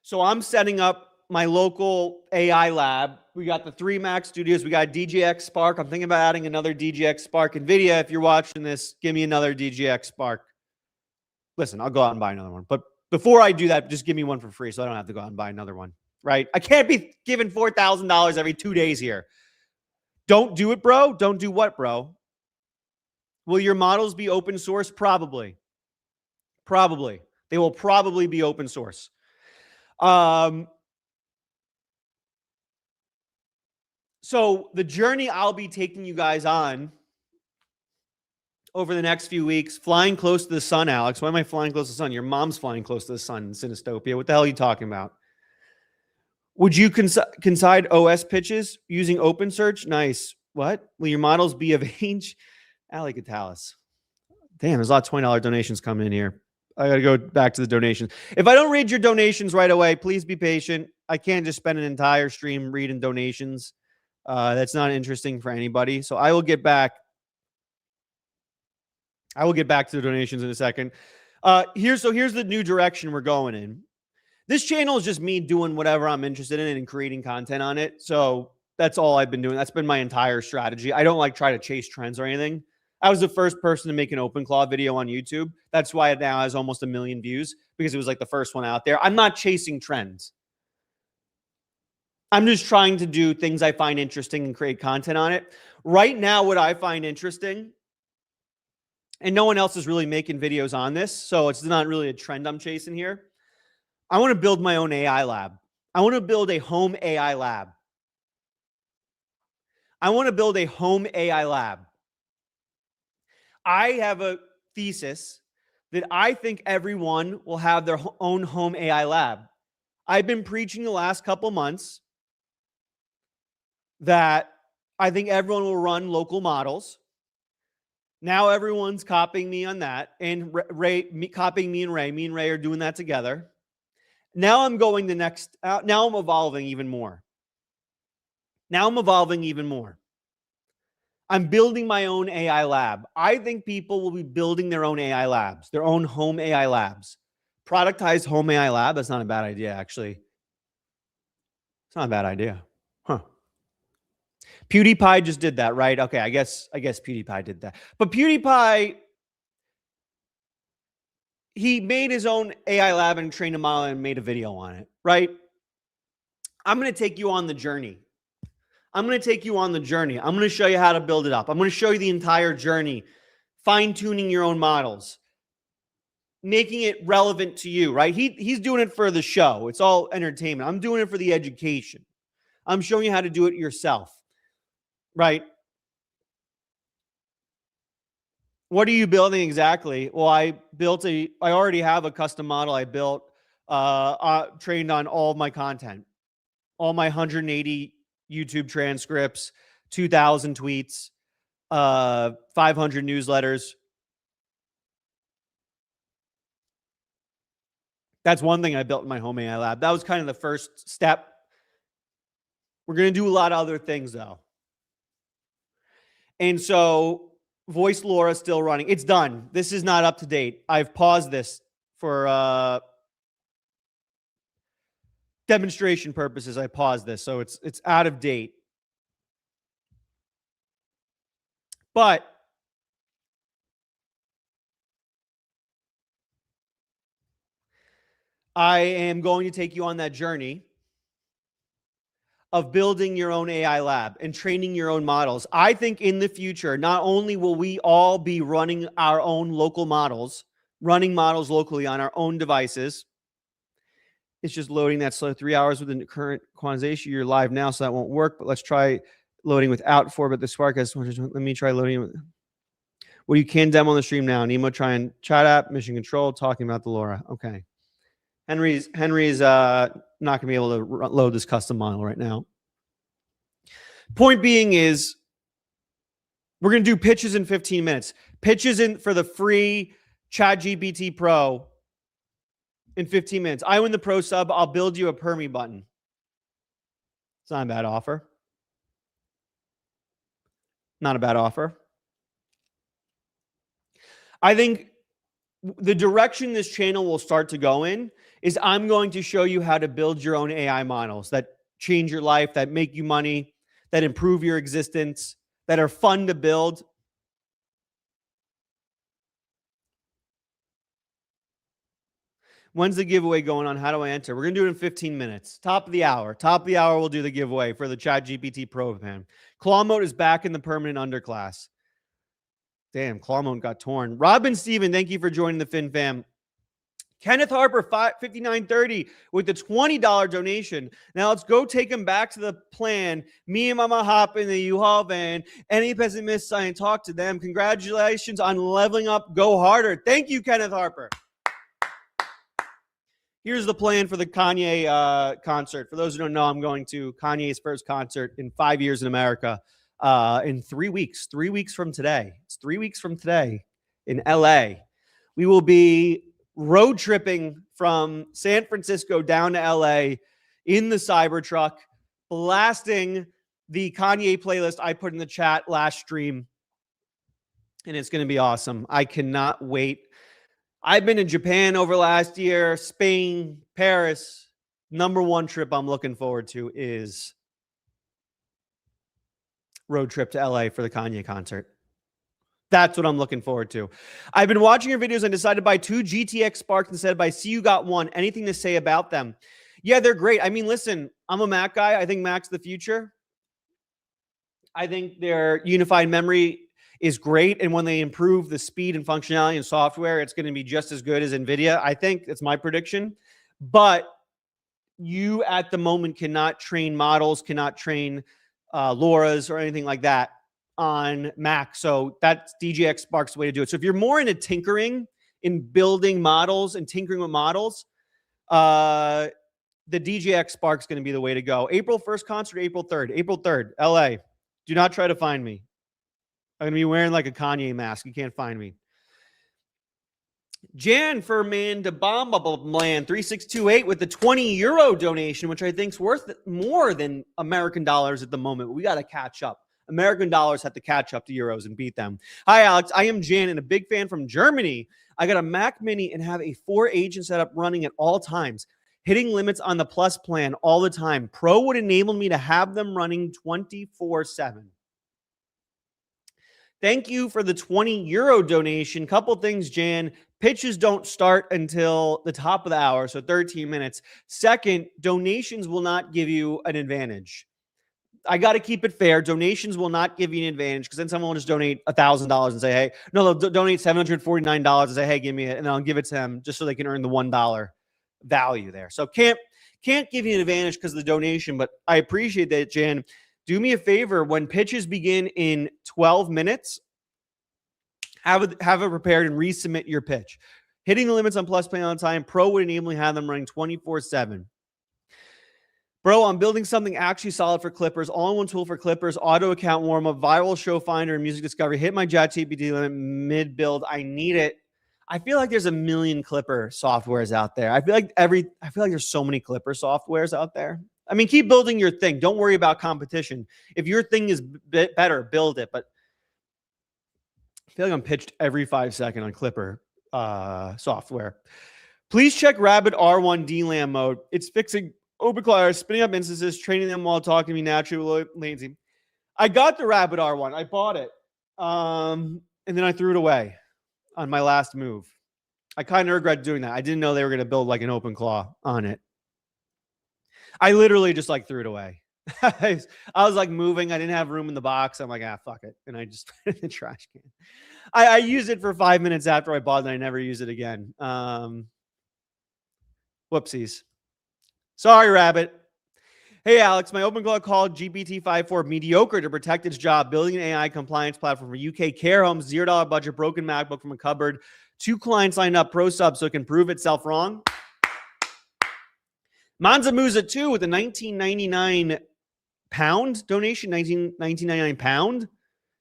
So I'm setting up my local AI lab. We got the 3 Max studios. We got DGX Spark. I'm thinking about adding another DGX Spark. NVIDIA, if you're watching this, give me another DGX Spark. Listen, I'll go out and buy another one. But before I do that, just give me one for free so I don't have to go out and buy another one, right? I can't be giving $4,000 every 2 days here. Don't do it, bro. Don't do what, bro? Will your models be open source? Probably. They will probably be open source. So the journey I'll be taking you guys on over the next few weeks, flying close to the sun, Alex. Why am I flying close to the sun? Your mom's flying close to the sun in Synastopia. What the hell are you talking about? Would you consider OS pitches using OpenSearch? Nice. What? Will your models be of age? Ali Catalis. Damn, there's a lot of $20 donations coming in here. I got to go back to the donations. If I don't read your donations right away, please be patient. I can't just spend an entire stream reading donations. That's not interesting for anybody. So I will get back. I will get back to the donations in a second. Here's the new direction we're going in. This channel is just me doing whatever I'm interested in and creating content on it. So that's all I've been doing. That's been my entire strategy. I don't like try to chase trends or anything. I was the first person to make an OpenClaw video on YouTube. That's why it now has almost 1 million views, because it was like the first one out there. I'm not chasing trends. I'm just trying to do things I find interesting and create content on it. Right now, what I find interesting, and no one else is really making videos on this, so it's not really a trend I'm chasing here. I want to build my own AI lab. I want to build a home AI lab. I want to build a home AI lab. I have a thesis that I think everyone will have their own home AI lab. I've been preaching the last couple months that I think everyone will run local models. Now everyone's copying me on that, and copying me and Ray. Me and Ray are doing that together. Now I'm going the next. Now I'm evolving even more. I'm building my own AI lab. I think people will be building their own AI labs, their own home AI labs. Productized home AI lab. That's not a bad idea, actually. It's not a bad idea. Huh. PewDiePie just did that, right? Okay, I guess PewDiePie did that. But PewDiePie, he made his own AI lab and trained a model and made a video on it, right? I'm going to take you on the journey. I'm going to show you how to build it up. I'm going to show you the entire journey, fine-tuning your own models, making it relevant to you, right? He's doing it for the show. It's all entertainment. I'm doing it for the education. I'm showing you how to do it yourself, right? What are you building exactly? Well, I already have a custom model I built, trained on all of my content, all my 180 YouTube transcripts, 2,000 tweets, 500 newsletters. That's one thing I built in my home AI lab. That was kind of the first step. We're going to do a lot of other things, though. And so Voice Laura is still running. It's done. This is not up to date. I've paused this for demonstration purposes. I paused this, so it's out of date. But I am going to take you on that journey of building your own AI lab and training your own models. I think in the future, not only will we all be running our own local models, running models locally on our own devices. It's just loading that slow. 3 hours with the current quantization. You're live now, so that won't work. But let's try loading without 4. But the Spark has. Let me try loading with. Well, you can demo on the stream now. Nemo, try and chat app, mission control, talking about the LoRa. Okay. Henry's not going to be able to load this custom model right now. Point being is, we're going to do pitches in 15 minutes. Pitches in for the free ChatGPT Pro in 15 minutes. I win the Pro sub. I'll build you a Permi button. It's not a bad offer. Not a bad offer. I think the direction this channel will start to go in is I'm going to show you how to build your own AI models that change your life, that make you money, that improve your existence, that are fun to build. When's the giveaway going on? How do I enter? We're going to do it in 15 minutes. Top of the hour. Top of the hour, we'll do the giveaway for the ChatGPT Pro pen. Claw mode is back in the permanent underclass. Damn, claw mode got torn. Robin Steven, thank you for joining the Fin Fam. Kenneth Harper, 5930 with the $20 donation. Now let's go take him back to the plan. Me and Mama hop in the U-Haul van. Any pessimists, I talk to them. Congratulations on leveling up. Go harder. Thank you, Kenneth Harper. Here's the plan for the Kanye concert. For those who don't know, I'm going to Kanye's first concert in 5 years in America in 3 weeks. 3 weeks from today. It's 3 weeks from today in LA. We will be road tripping from San Francisco down to LA in the Cybertruck, blasting the Kanye playlist I put in the chat last stream. And it's going to be awesome. I cannot wait. I've been in Japan over last year, Spain, Paris. Number one trip I'm looking forward to is road trip to LA for the Kanye concert. That's what I'm looking forward to. I've been watching your videos and decided to buy 2 GTX Sparks instead of buy See You Got One. Anything to say about them? Yeah, they're great. I mean, listen, I'm a Mac guy. I think Mac's the future. I think their unified memory is great. And when they improve the speed and functionality and software, it's going to be just as good as NVIDIA. I think it's my prediction. But you at the moment cannot train models, cannot train LoRa's or anything like that on Mac. So that's DGX Spark's way to do it. So if you're more into tinkering in building models and tinkering with models, the DGX Spark's going to be the way to go. April 1st concert, April 3rd. April 3rd, LA. Do not try to find me. I'm going to be wearing like a Kanye mask. You can't find me. Jan Furman de Bombabland 3628 with the 20 euro donation, which I think is worth more than American dollars at the moment. We got to catch up. American dollars have to catch up to euros and beat them. Hi, Alex. I am Jan and a big fan from Germany. I got a Mac Mini and have a 4-agent setup running at all times, hitting limits on the Plus plan all the time. Pro would enable me to have them running 24/7. Thank you for the 20 euro donation. Couple things, Jan. Pitches don't start until the top of the hour, so 13 minutes. Second, donations will not give you an advantage. I got to keep it fair. Donations will not give you an advantage because then someone will just donate $1,000 and say, hey, no, they'll donate $749 and say, hey, give me it. And I'll give it to them just so they can earn the $1 value there. So can't give you an advantage because of the donation, but I appreciate that, Jan. Do me a favor. When pitches begin in 12 minutes, have it prepared and resubmit your pitch. Hitting the limits on Plus Play on time. Pro would enable you to have them running 24/7. Bro, I'm building something actually solid for Clippers. All-in-one tool for Clippers, auto account warm-up, viral show finder, and music discovery. Hit my ChatGPT limit mid-build. I need it. I feel like there's a million Clipper softwares out there. I feel like there's so many Clipper softwares out there. I mean, keep building your thing. Don't worry about competition. If your thing is better, build it. But I feel like I'm pitched every 5 seconds on Clipper software. Please check Rabbit R1 DLAM mode. It's fixing OpenClaw, spinning up instances, training them while talking to me naturally, lazy. I got the Rabbit R1. I bought it. And then I threw it away on my last move. I kind of regret doing that. I didn't know they were going to build like an OpenClaw on it. I literally just like threw it away. I was like moving. I didn't have room in the box. I'm like, fuck it. And I just put it in the trash can. I used it for 5 minutes after I bought it and I never used it again. Whoopsies. Sorry, Rabbit. Hey, Alex, my OpenClaw called GPT-5.4 mediocre to protect its job, building an AI compliance platform for UK care homes, $0 budget, broken MacBook from a cupboard, 2 clients signed up, pro sub, so it can prove itself wrong. Manza Musa 2 with a 19.99 pound donation, 19.99 pound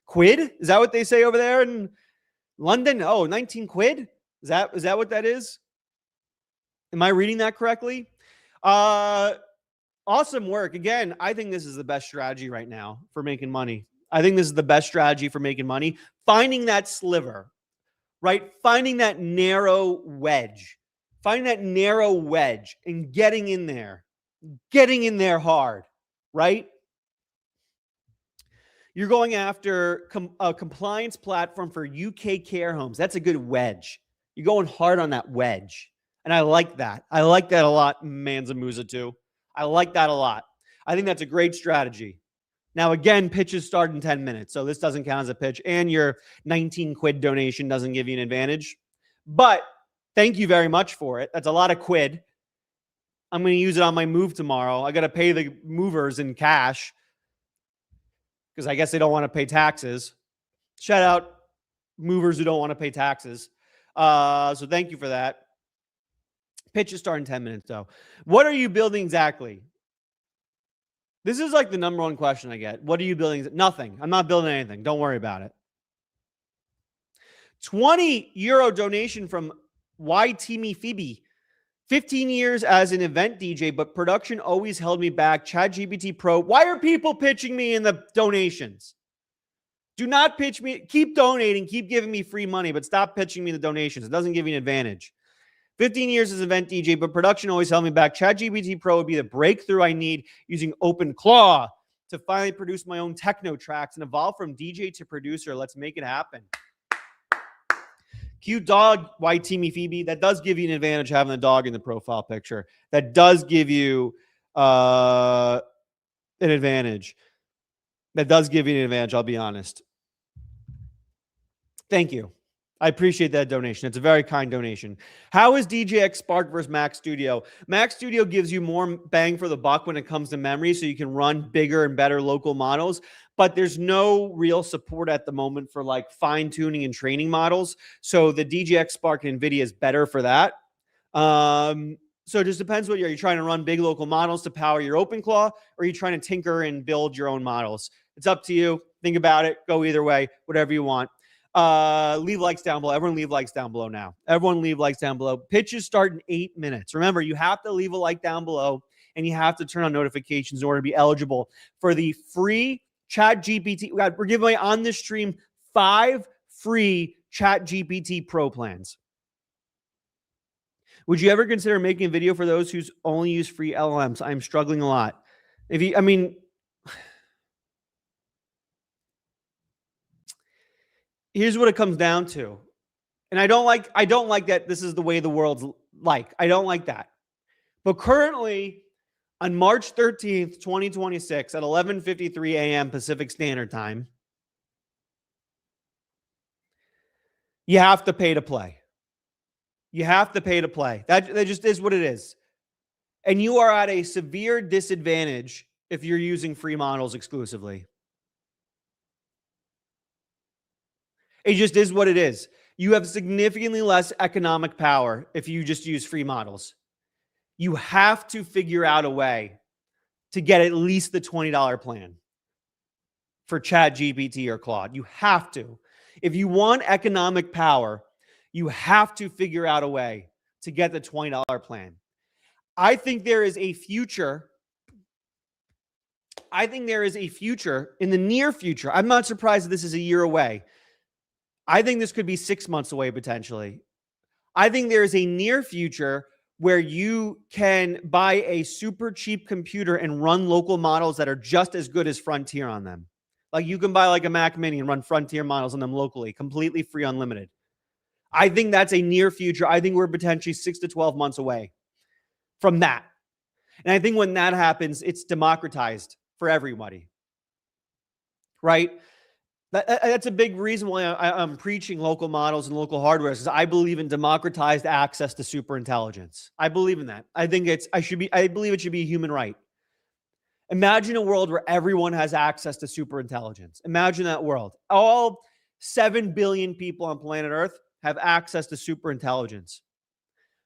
quid. Is that what they say over there in London? Oh, 19 quid. Is that what that is? Am I reading that correctly? Awesome work. Again, I think this is the best strategy right now for making money. I think this is the best strategy for making money. Finding that sliver, right? Finding that narrow wedge. Finding that narrow wedge and getting in there hard, right? You're going after a compliance platform for UK care homes. That's a good wedge. You're going hard on that wedge. And I like that. I like that a lot, Manza Musa too. I like that a lot. I think that's a great strategy. Now, again, pitches start in 10 minutes, so this doesn't count as a pitch. And your 19 quid donation doesn't give you an advantage. But Thank you very much for it. That's a lot of quid. I'm going to use it on my move tomorrow. I got to pay the movers in cash because I guess they don't want to pay taxes. Shout out movers who don't want to pay taxes. So thank you for that. Pitches start in 10 minutes, though. What are you building exactly? This is like the number one question I get. What are you building? Nothing. I'm not building anything. Don't worry about it. 20 euro donation from YT Phoebe. 15 years as an event DJ, but production always held me back. ChatGPT Pro. Why are people pitching me in the donations? Do not pitch me. Keep donating. Keep giving me free money, but stop pitching me the donations. It doesn't give you an advantage. 15 years as an event DJ, but production always held me back. ChatGPT Pro would be the breakthrough I need using OpenClaw to finally produce my own techno tracks and evolve from DJ to producer. Let's make it happen. Cute dog, YT Phoebe. That does give you an advantage having the dog in the profile picture. That does give you an advantage. That does give you an advantage, I'll be honest. Thank you. I appreciate that donation. It's a very kind donation. How is DGX Spark versus Mac Studio? Mac Studio gives you more bang for the buck when it comes to memory, so you can run bigger and better local models, but there's no real support at the moment for like fine-tuning and training models. So the DGX Spark and NVIDIA is better for that. So it just depends what you're trying to run big local models to power your OpenClaw, or are you trying to tinker and build your own models? It's up to you. Think about it. Go either way, whatever you want. Leave likes down below. Everyone leave likes down below now. Everyone leave likes down below. Pitches start in 8 minutes. Remember, you have to leave a like down below, and you have to turn on notifications in order to be eligible for the free ChatGPT. We're giving away on this stream 5 free ChatGPT Pro plans. Would you ever consider making a video for those who only use free LLMs? I'm struggling a lot. Here's what it comes down to. And I don't like that this is the way the world's like. I don't like that. But currently, on March 13th, 2026, at 11:53 a.m. Pacific Standard Time, you have to pay to play. You have to pay to play. That just is what it is. And you are at a severe disadvantage if you're using free models exclusively. It just is what it is. You have significantly less economic power if you just use free models. You have to figure out a way to get at least the $20 plan for ChatGPT or Claude. You have to. If you want economic power, you have to figure out a way to get the $20 plan. I think there is a future. I think there is a future in the near future. I'm not surprised that this is a year away. I think this could be 6 months away, potentially. I think there is a near future where you can buy a super cheap computer and run local models that are just as good as Frontier on them. Like you can buy like a Mac Mini and run Frontier models on them locally, completely free, unlimited. I think that's a near future. I think we're potentially 6 to 12 months away from that. And I think when that happens, it's democratized for everybody. Right? That's a big reason why I'm preaching local models and local hardware, because I believe in democratized access to super intelligence. I believe in that. I believe it should be a human right. Imagine a world where everyone has access to super intelligence. Imagine that world. All 7 billion people on planet Earth have access to super intelligence.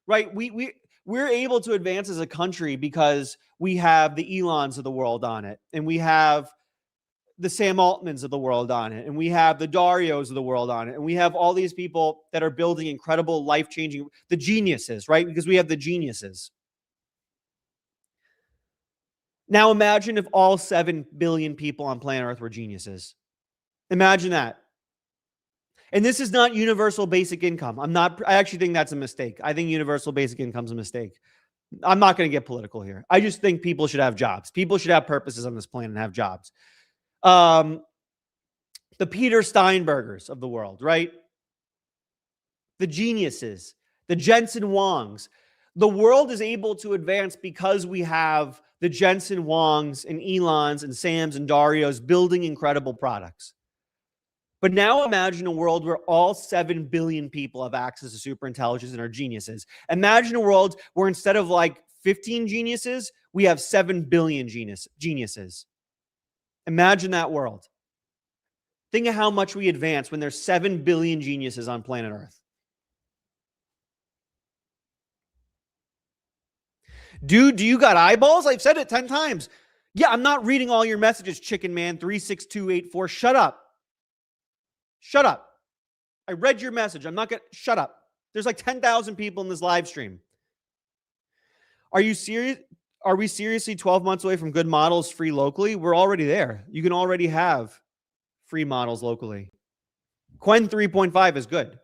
Right? We're able to advance as a country because we have the Elons of the world on it, and we have the Sam Altmans of the world on it, and we have the Darios of the world on it, and we have all these people that are building incredible, life-changing, the geniuses, right? Because we have the geniuses. Now imagine if all 7 billion people on planet Earth were geniuses. Imagine that. And this is not universal basic income. I actually think that's a mistake. I think universal basic income is a mistake. I'm not going to get political here. I just think people should have jobs. People should have purposes on this planet and have jobs. The Peter Steinbergers of the world, right? The geniuses, the Jensen Huangs. The world is able to advance because we have the Jensen Huangs and Elons and Sams and Darios building incredible products. But now imagine a world where all 7 billion people have access to super intelligence and are geniuses. Imagine a world where instead of like 15 geniuses, we have 7 billion geniuses. Imagine that world. Think of how much we advance when there's 7 billion geniuses on planet Earth. Dude, do you got eyeballs? I've said it 10 times. Yeah, I'm not reading all your messages, Chicken Man 36284. Shut up. Shut up. I read your message. I'm not going to shut up. There's like 10,000 people in this live stream. Are you serious? Are we seriously 12 months away from good models free locally? We're already there. You can already have free models locally. Quen 3.5 is good.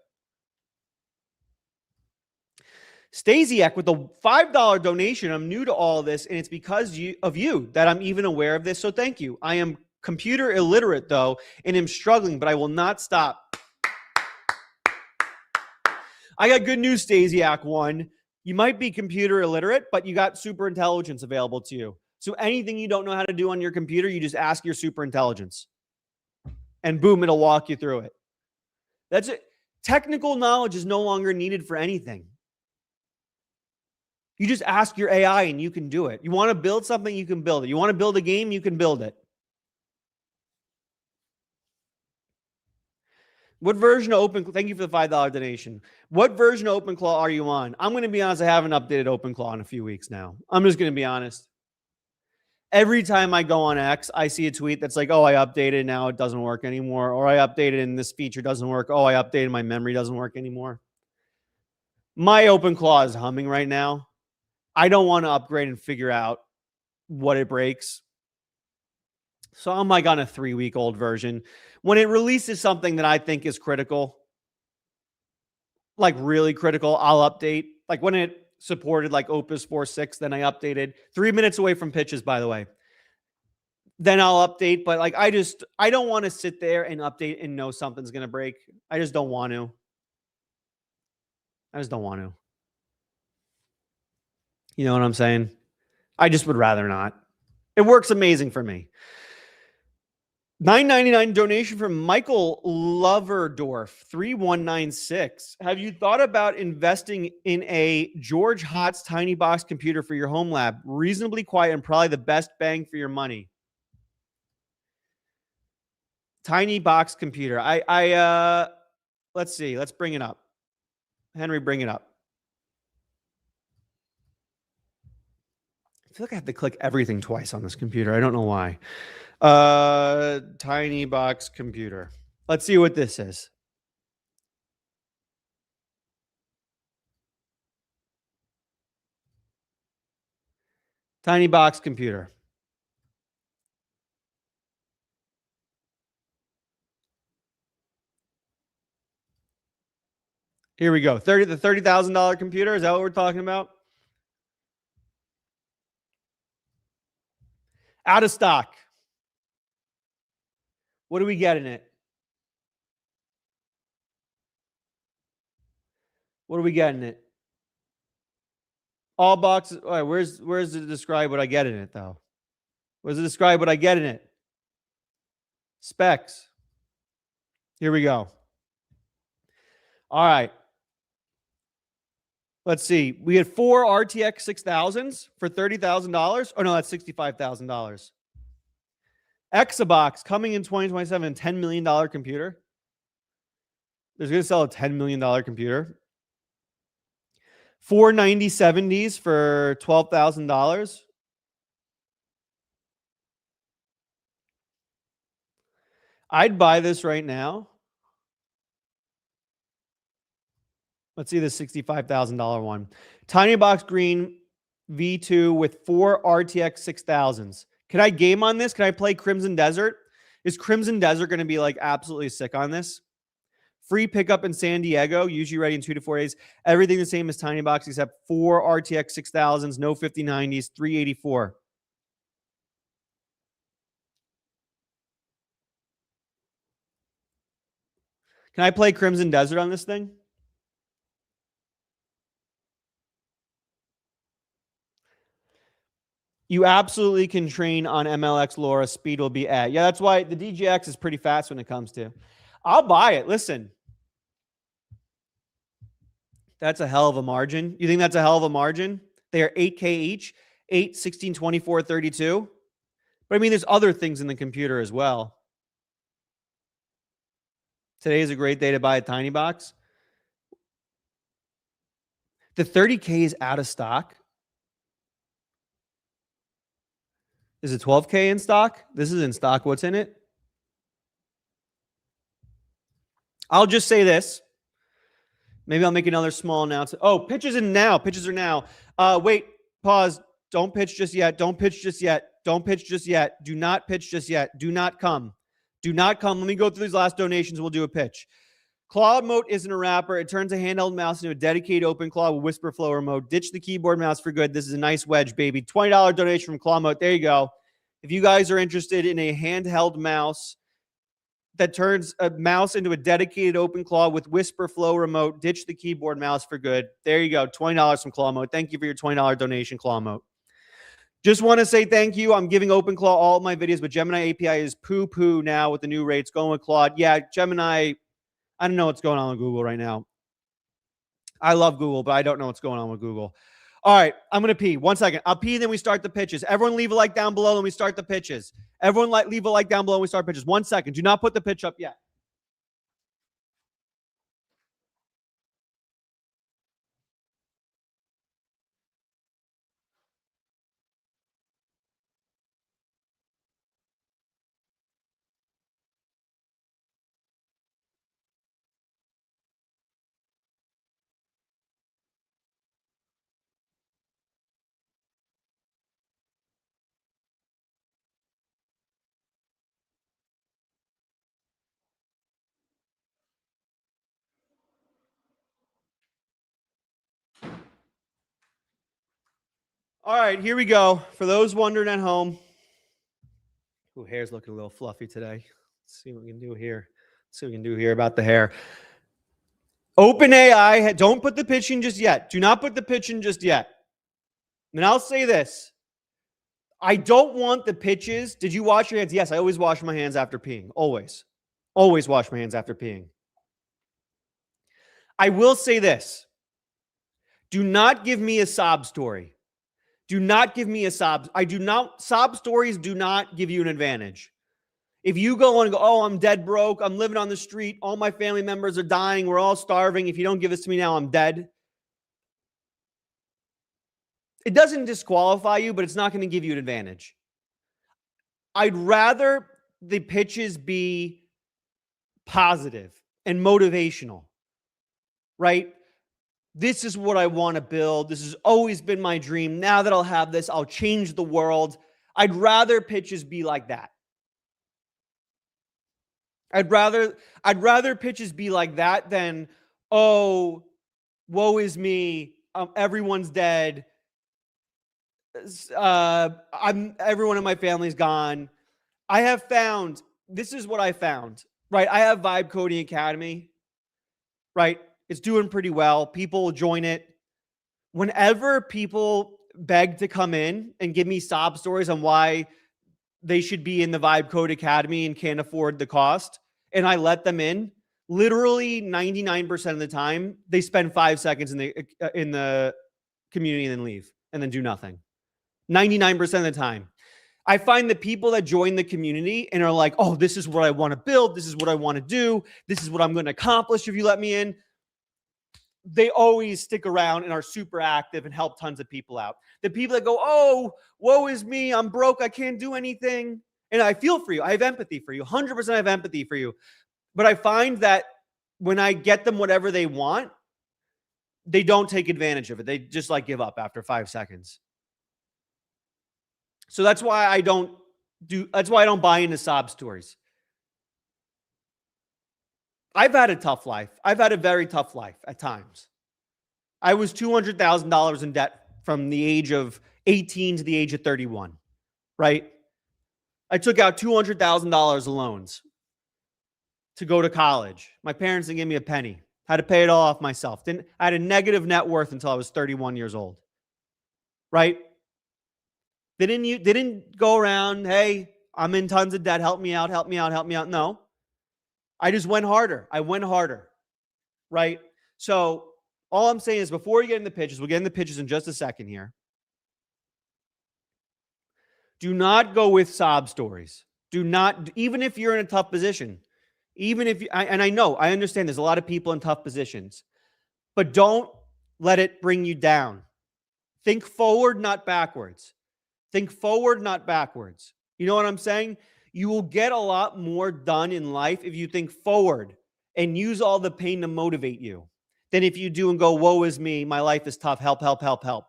Stasiak with a $5 donation. I'm new to all of this, and it's because of you that I'm even aware of this, so thank you. I am computer illiterate, though, and am struggling, but I will not stop. I got good news, Stasiak 1. You might be computer illiterate, but you got super intelligence available to you. So anything you don't know how to do on your computer, you just ask your super intelligence. And boom, it'll walk you through it. That's it. Technical knowledge is no longer needed for anything. You just ask your AI and you can do it. You want to build something, you can build it. You want to build a game, you can build it. What version of OpenClaw? Thank you for the $5 donation. What version of OpenClaw are you on? I'm going to be honest, I haven't updated OpenClaw in a few weeks now. I'm just going to be honest. Every time I go on X, I see a tweet that's like, oh, I updated, now it doesn't work anymore. Or I updated and this feature doesn't work. Oh, I updated, my memory doesn't work anymore. My OpenClaw is humming right now. I don't want to upgrade and figure out what it breaks. So I'm like on a 3-week-old version. When it releases something that I think is critical, like really critical, I'll update. Like when it supported like Opus 4.6, then I updated. 3 minutes away from pitches, by the way. Then I'll update. But like I don't want to sit there and update and know something's going to break. I just don't want to. I just don't want to. You know what I'm saying? I just would rather not. It works amazing for me. $9.99 donation from Michael Loverdorf, 3196. Have you thought about investing in a George Hotz tiny box computer for your home lab? Reasonably quiet and probably the best bang for your money. Tiny box computer. Let's see. Let's bring it up. Henry, bring it up. I feel like I have to click everything twice on this computer. I don't know why. Tiny box computer. Let's see what this is. Tiny box computer. Here we go. The $30,000 computer. Is that what we're talking about? Out of stock. What do we get in it? What do we get in it? All boxes. All right, where's it describe what I get in it, though? Where does it describe what I get in it? Specs. Here we go. All right. Let's see. We had 4 RTX 6000s for $30,000. Oh, no, that's $65,000. Exabox coming in 2027, $10 million computer. They're going to sell a $10 million computer. 4 9070s for $12,000. I'd buy this right now. Let's see the $65,000 one. Tiny box green V2 with 4 RTX 6000s. Can I game on this? Can I play Crimson Desert? Is Crimson Desert going to be like absolutely sick on this? Free pickup in San Diego, usually ready in 2 to 4 days. Everything the same as Tiny Box except 4 RTX 6000s, no 5090s, 384. Can I play Crimson Desert on this thing? You absolutely can train on MLX Laura. Speed will be at. Yeah, that's why the DGX is pretty fast when it comes to. I'll buy it. Listen, that's a hell of a margin. You think that's a hell of a margin? They are 8K each, 8, 16, 24, 32. But I mean, there's other things in the computer as well. Today is a great day to buy a tiny box. The 30K is out of stock. Is it 12K in stock? This is in stock. What's in it? I'll just say this. Maybe I'll make another small announcement. Oh, pitches in now. Pitches are now. Wait, pause. Don't pitch just yet. Don't pitch just yet. Don't pitch just yet. Do not pitch just yet. Do not come. Do not come. Let me go through these last donations. We'll do a pitch. Claw Mote isn't a wrapper. It turns a handheld mouse into a dedicated OpenClaw with Whisper Flow remote. Ditch the keyboard mouse for good. This is a nice wedge, baby. $20 donation from Claw Mote. There you go. If you guys are interested in a handheld mouse that turns a mouse into a dedicated OpenClaw with Whisper Flow remote, ditch the keyboard mouse for good. There you go. $20 from Claw Mote. Thank you for your $20 donation, Claw Mote. Just want to say thank you. I'm giving OpenClaw all of my videos, but Gemini API is poo-poo now with the new rates. Going with Claude. Yeah, Gemini, I don't know what's going on with Google right now. I love Google, but I don't know what's going on with Google. All right, I'm going to pee. 1 second. I'll pee, then we start the pitches. Everyone leave a like down below, then we start the pitches. Everyone leave a like down below, and we start pitches. 1 second. Do not put the pitch up yet. All right, here we go. For those wondering at home, ooh, hair's looking a little fluffy today. Let's see what we can do here. Let's see what we can do here about the hair. OpenAI, don't put the pitch in just yet. Do not put the pitch in just yet. And I'll say this. I don't want the pitches. Did you wash your hands? Yes, I always wash my hands after peeing. Always. Always wash my hands after peeing. I will say this. Do not give me a sob story. Do not give me a sob. Sob stories do not give you an advantage. If you go and go, oh, I'm dead broke. I'm living on the street. All my family members are dying. We're all starving. If you don't give this to me now, I'm dead. It doesn't disqualify you, but it's not going to give you an advantage. I'd rather the pitches be positive and motivational, right? This is what I want to build. This has always been my dream. Now that I'll have this, I'll change the world. I'd rather pitches be like that. I'd rather pitches be like that than, oh, woe is me. Everyone's dead. Everyone in my family's gone. I have found, this is what I found, right? I have Vibe Coding Academy, right? It's doing pretty well. People join it. Whenever people beg to come in and give me sob stories on why they should be in the Vibe Code Academy and can't afford the cost, and I let them in, literally 99% of the time, they spend 5 seconds in the community and then leave and then do nothing. 99% of the time. I find the people that join the community and are like, oh, this is what I want to build. This is what I want to do. This is what I'm going to accomplish if you let me in. They always stick around and are super active and help tons of people out. The people that go, oh, woe is me. I'm broke. I can't do anything. And I feel for you. I have empathy for you. 100% I have empathy for you. But I find that when I get them whatever they want, they don't take advantage of it. They just like give up after 5 seconds. So that's why I don't buy into sob stories. I've had a tough life. I've had a very tough life at times. I was $200,000 in debt from the age of 18 to the age of 31, right? I took out $200,000 of loans to go to college. My parents didn't give me a penny. Had to pay it all off myself. I had a negative net worth until I was 31 years old, right? They didn't go around, hey, I'm in tons of debt. Help me out, help me out, help me out. No. I just went harder. I went harder, right? So all I'm saying is before we get into pitches, we'll get into pitches in just a second here. Do not go with sob stories. Do not, even if you're in a tough position, even if you, and I know, I understand there's a lot of people in tough positions, but don't let it bring you down. Think forward, not backwards. Think forward, not backwards. You know what I'm saying? You will get a lot more done in life if you think forward and use all the pain to motivate you than if you do and go, woe is me, my life is tough, help, help, help, help,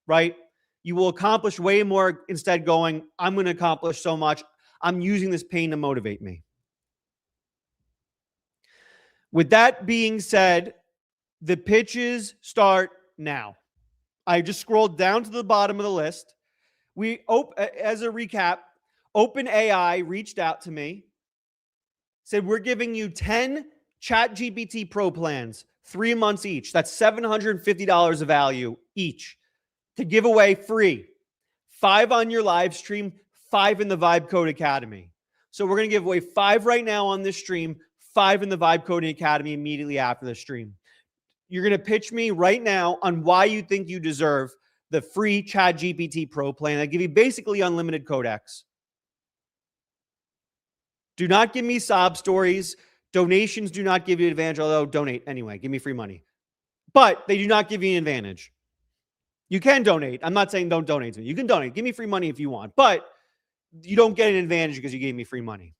right? You will accomplish way more instead going, I'm going to accomplish so much. I'm using this pain to motivate me. With that being said, the pitches start now. I just scrolled down to the bottom of the list. As a recap, OpenAI reached out to me, said, we're giving you 10 ChatGPT Pro plans, 3 months each. That's $750 of value each to give away free. 5 on your live stream, 5 in the Vibe Code Academy. So we're going to give away 5 right now on this stream, 5 in the Vibe Coding Academy immediately after the stream. You're going to pitch me right now on why you think you deserve the free ChatGPT Pro plan. I give you basically unlimited codecs. Do not give me sob stories. Donations do not give you an advantage, although donate anyway. Give me free money. But they do not give you an advantage. You can donate. I'm not saying don't donate to me. You can donate. Give me free money if you want. But you don't get an advantage because you gave me free money.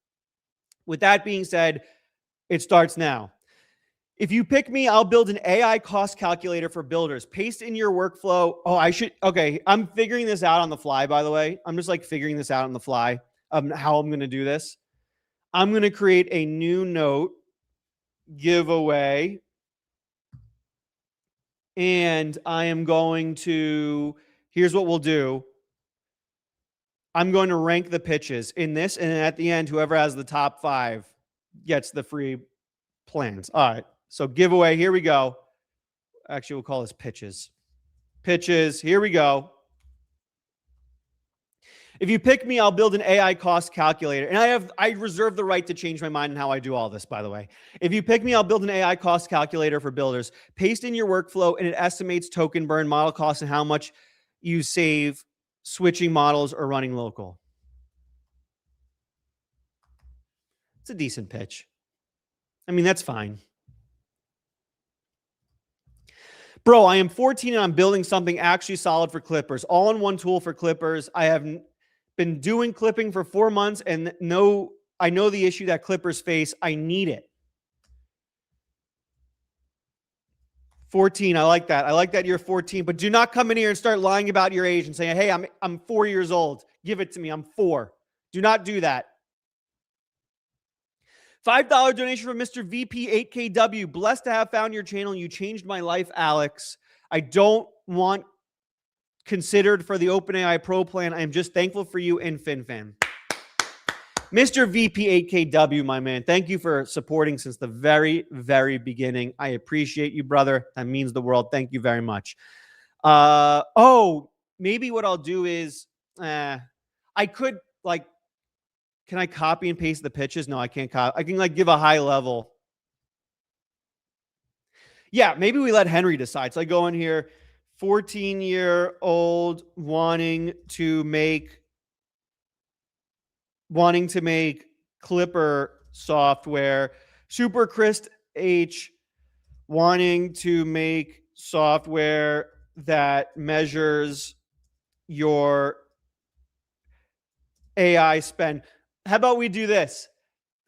With that being said, it starts now. If you pick me, I'll build an AI cost calculator for builders. Paste in your workflow. Okay, I'm figuring this out on the fly, by the way. I'm just like figuring this out on the fly, how I'm going to do this. I'm going to create a new note giveaway. And I am going to, here's what we'll do. I'm going to rank the pitches in this. And at the end, whoever has the top 5 gets the free plans. All right. So giveaway, here we go. Actually, we'll call this pitches. Pitches, here we go. If you pick me, I'll build an AI cost calculator. And I reserve the right to change my mind on how I do all this, by the way. If you pick me, I'll build an AI cost calculator for builders. Paste in your workflow, and it estimates token burn, model costs, and how much you save switching models or running local. It's a decent pitch. I mean, that's fine. Bro, I am 14 and I'm building something actually solid for clippers. All-in-one tool for clippers. I have been doing clipping for 4 months and I know the issue that clippers face. I need it. 14, I like that. I like that you're 14, but do not come in here and start lying about your age and saying, hey, I'm 4 years old. Give it to me. I'm 4. Do not do that. $5 donation from Mr. VP 8KW. Blessed to have found your channel. You changed my life, Alex. I don't want considered for the OpenAI Pro plan. I am just thankful for you and FinFan. Mr. VP 8KW, my man, thank you for supporting since the very, very beginning. I appreciate you, brother. That means the world. Thank you very much. Maybe what I'll do is I could can I copy and paste the pitches? No, I can't copy. I can give a high level. Yeah, maybe we let Henry decide. So I go in here, 14-year-old wanting to make Clipper software. Super Chris H wanting to make software that measures your AI spend. How about we do this?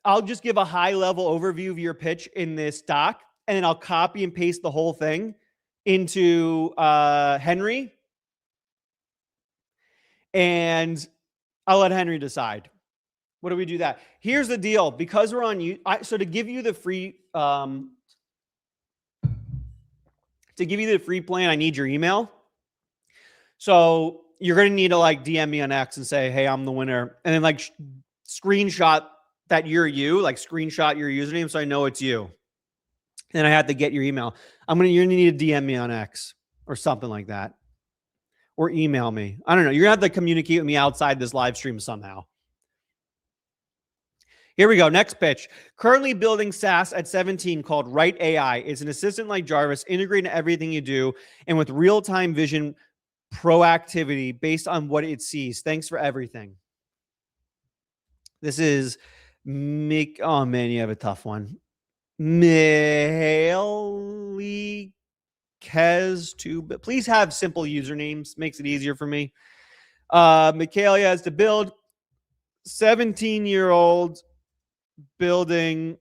I'll just give a high-level overview of your pitch in this doc, and then I'll copy and paste the whole thing into Henry, and I'll let Henry decide. What do we do that? Here's the deal. Because we're on you, so to give you the free plan, I need your email. So you're going to need to DM me on X and say, hey, I'm the winner. And then screenshot that you're you, screenshot your username so I know it's you. And I have to get your email. You're going to need to DM me on X or something like that. Or email me. I don't know. You're going to have to communicate with me outside this live stream somehow. Here we go. Next pitch. Currently building SaaS at 17 called Right AI. It's an assistant like Jarvis, integrating everything you do and with real-time vision proactivity based on what it sees. Thanks for everything. This is Mick. Oh man, you have a tough one. Mihaly Kez too, but please have simple usernames. Makes it easier for me. Michaelia has to build 17-year-old building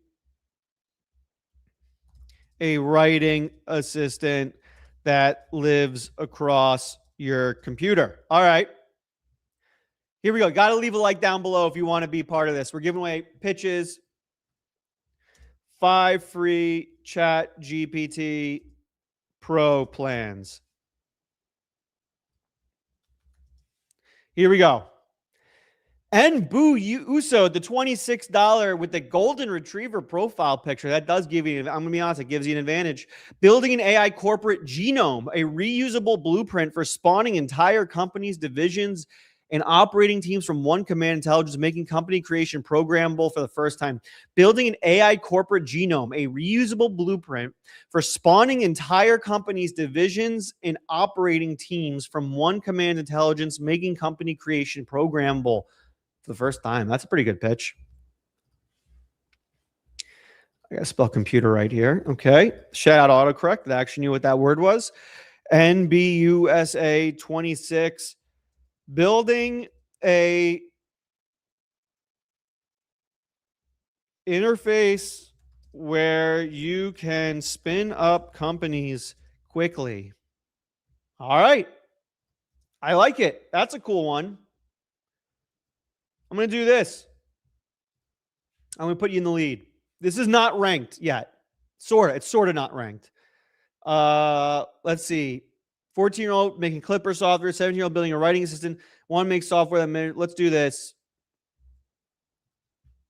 a writing assistant that lives across your computer. All right. Here we go. Got to leave a like down below if you want to be part of this. We're giving away pitches, 5 free ChatGPT Pro plans. Here we go. And Boo Uso, the $26 with the golden retriever profile picture. That does give you, I'm going to be honest, it gives you an advantage. Building an AI corporate genome, a reusable blueprint for spawning entire companies, divisions, and operating teams from one command intelligence, making company creation programmable for the first time. Building an AI corporate genome, a reusable blueprint for spawning entire companies, divisions, and operating teams from one command intelligence, making company creation programmable for the first time. That's a pretty good pitch. I got to spell computer right here. Okay. Shout out autocorrect. That actually knew what that word was. NBUSA 26. Building a interface where you can spin up companies quickly. All right. I like it. That's a cool one. I'm going to do this. I'm going to put you in the lead. This is not ranked yet. It's sort of not ranked. Let's see. 14-year-old making Clipper software, 17-year-old building a writing assistant, one makes software that let's do this.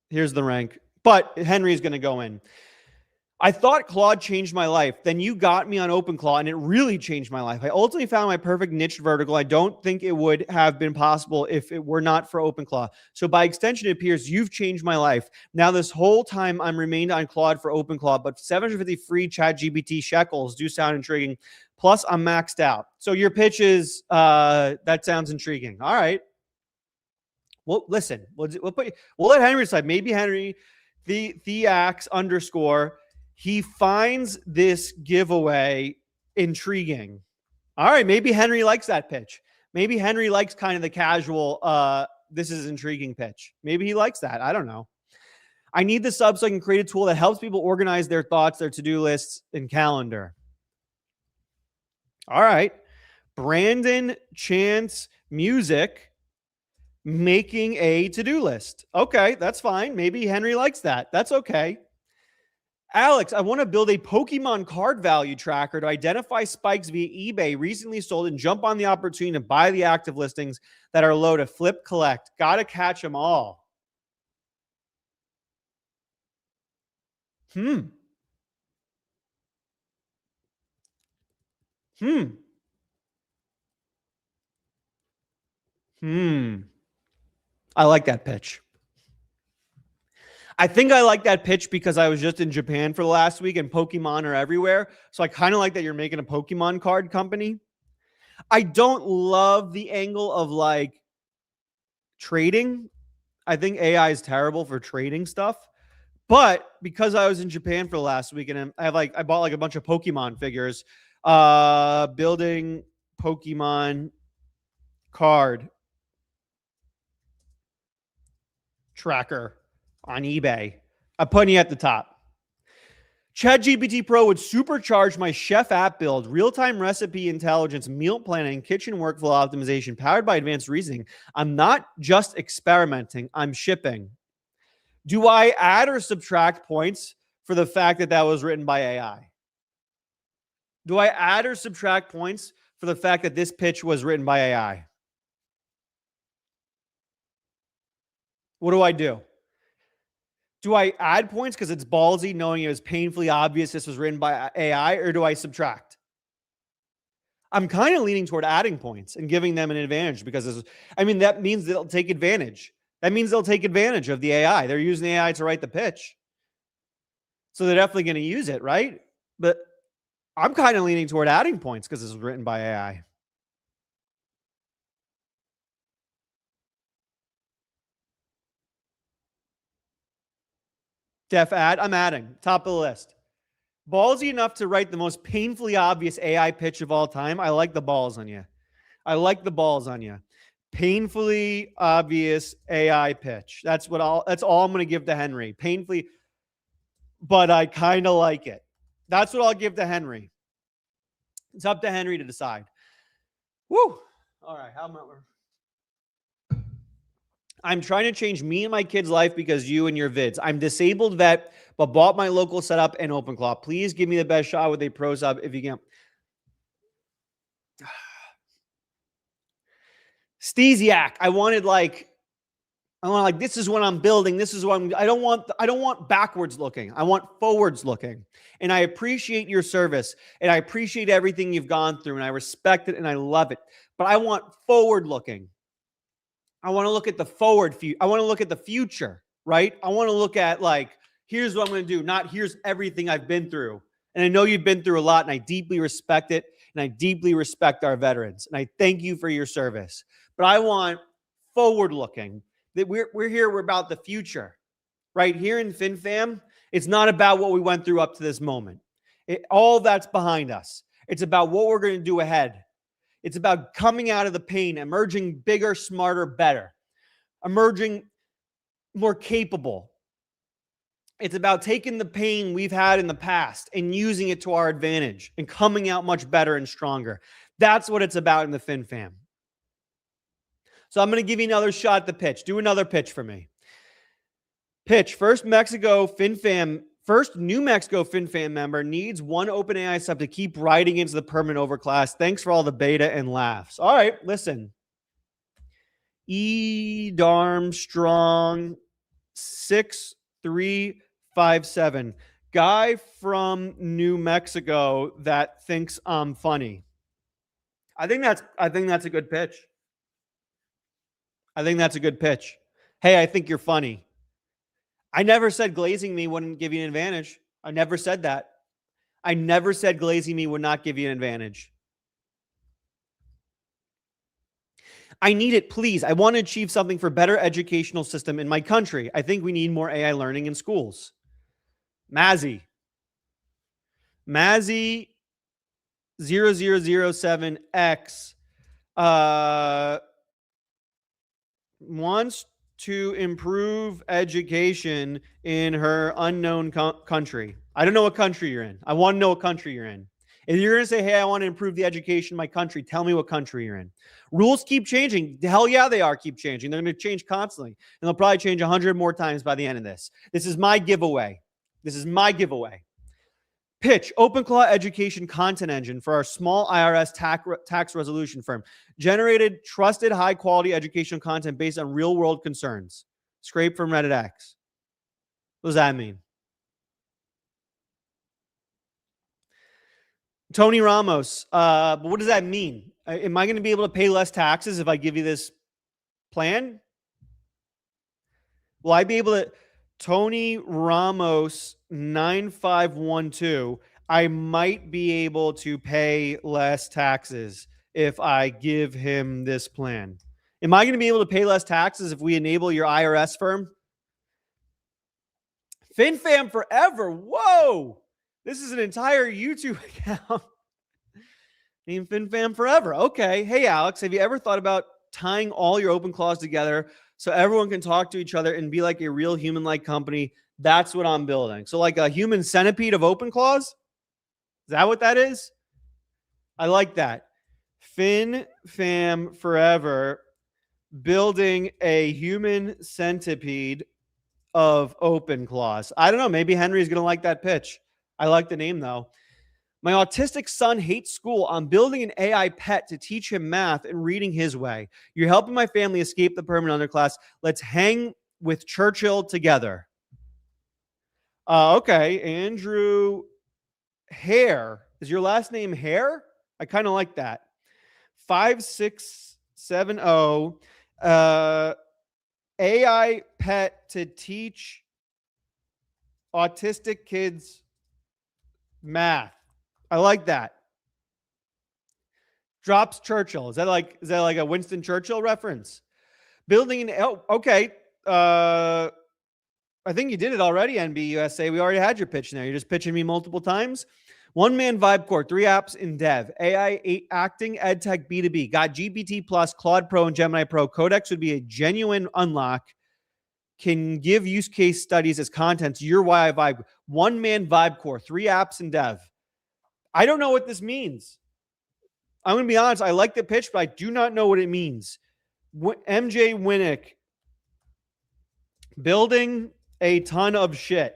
Here's the rank. But Henry's going to go in. I thought Claude changed my life. Then you got me on OpenClaw, and it really changed my life. I ultimately found my perfect niche vertical. I don't think it would have been possible if it were not for OpenClaw. So by extension, it appears you've changed my life. Now, this whole time, I'm remained on Claude for OpenClaw, but 750 free ChatGPT shekels do sound intriguing. Plus, I'm maxed out. So your pitch is, that sounds intriguing. All right. Well, listen, we'll let Henry decide. Maybe Henry, Theax _ he finds this giveaway intriguing. All right, maybe Henry likes that pitch. Maybe Henry likes kind of the casual, this is intriguing pitch. Maybe he likes that. I don't know. I need the sub so I can create a tool that helps people organize their thoughts, their to-do lists, and calendar. All right. Brandon Chance Music making a to-do list. Okay, that's fine. Maybe Henry likes that. That's okay. Alex, I want to build a Pokemon card value tracker to identify spikes via eBay recently sold and jump on the opportunity to buy the active listings that are low to flip, collect. Got to catch them all. I like that pitch. I think I like that pitch because I was just in Japan for the last week and Pokemon are everywhere. So I kind of like that you're making a Pokemon card company. I don't love the angle of like trading. I think AI is terrible for trading stuff. But because I was in Japan for the last week and I bought like a bunch of Pokemon figures, building Pokemon card tracker on eBay. I'm putting you at the top. ChatGPT Pro would supercharge my chef app build, real-time recipe intelligence, meal planning, kitchen workflow optimization, powered by advanced reasoning. I'm not just experimenting, I'm shipping. Do I add or subtract points for the fact that that was written by AI? Do I add or subtract points for the fact that this pitch was written by AI? What do I do? Do I add points because it's ballsy, knowing it was painfully obvious this was written by AI, or do I subtract? I'm kind of leaning toward adding points and giving them an advantage because that means they'll take advantage. That means they'll take advantage of the AI. They're using the AI to write the pitch. So they're definitely going to use it, right? But I'm kind of leaning toward adding points because this was written by AI. Def add. I'm adding. Top of the list. Ballsy enough to write the most painfully obvious AI pitch of all time. I like the balls on you. I like the balls on you. Painfully obvious AI pitch. That's all I'm going to give to Henry. Painfully, but I kind of like it. That's what I'll give to Henry. It's up to Henry to decide. Woo. All right. I'm trying to change me and my kid's life because you and your vids. I'm disabled vet, but bought my local setup and OpenClaw. Please give me the best shot with a pro sub if you can. Steziak, I wanted this is what I'm building. This is what I don't want backwards looking. I want forwards looking. And I appreciate your service and I appreciate everything you've gone through and I respect it and I love it. But I want forward looking. I want to look at the forward I want to look at the future, right? I want to look at here's what I'm going to do, not here's everything I've been through. And I know you've been through a lot and I deeply respect it. And I deeply respect our veterans. And I thank you for your service. But I want forward looking. That we're here, we're about the future. Right here in FinFam, it's not about what we went through up to this moment. All that's behind us. It's about what we're going to do ahead. It's about coming out of the pain, emerging bigger, smarter, better, emerging more capable. It's about taking the pain we've had in the past and using it to our advantage and coming out much better and stronger. That's what it's about in the FinFam. So I'm going to give you another shot at the pitch. Do another pitch for me. Pitch. First New Mexico FinFam member needs one OpenAI sub to keep riding into the permanent overclass. Thanks for all the beta and laughs. All right, listen. E. Darmstrong 6357. Guy from New Mexico that thinks I'm funny. I think that's a good pitch. I think that's a good pitch. Hey, I think you're funny. I never said glazing me wouldn't give you an advantage. I never said that. I never said glazing me would not give you an advantage. I need it, please. I want to achieve something for better educational system in my country. I think we need more AI learning in schools. Mazzy 0007X wants to improve education in her unknown country. I don't know what country you're in. I want to know what country you're in. If you're going to say, hey, I want to improve the education in my country, tell me what country you're in. Rules keep changing. Hell yeah, they are keep changing. They're going to change constantly. And they'll probably change 100 more times by the end of this. This is my giveaway. Pitch, OpenClaw education content engine for our small IRS tax resolution firm. Generated trusted high-quality educational content based on real-world concerns. Scrape from Reddit X. What does that mean? Tony Ramos, but what does that mean? Am I going to be able to pay less taxes if I give you this plan? Will I be able to... Tony Ramos 9512. I might be able to pay less taxes if I give him this plan. Am I going to be able to pay less taxes if we enable your IRS firm? FinFam forever. Whoa. This is an entire YouTube account. Name FinFam forever. Okay. Hey, Alex, have you ever thought about tying all your OpenClaws together so everyone can talk to each other and be like a real human-like company? That's what I'm building. So like a human centipede of OpenClaws? Is that what that is? I like that. FinFam forever, building a human centipede of OpenClaws. I don't know. Maybe Henry's going to like that pitch. I like the name, though. My autistic son hates school. I'm building an AI pet to teach him math and reading his way. You're helping my family escape the permanent underclass. Let's hang with Churchill together. Okay. Andrew Hare. Is your last name Hare? I kind of like that. 5670. AI pet to teach autistic kids math. I like that. Drops Churchill. Is that like a Winston Churchill reference? Building an okay. I think you did it already, NBUSA. We already had your pitch there. You're just pitching me multiple times. One man vibe core, 3 apps in dev, AI 8 acting, edtech, B2B. Got GPT Plus, Claude Pro, and Gemini Pro. Codex would be a genuine unlock. Can give use case studies as content to your YI vibe. One man vibe core, 3 apps in dev. I don't know what this means. I'm going to be honest. I like the pitch, but I do not know what it means. MJ Winnick, building a ton of shit.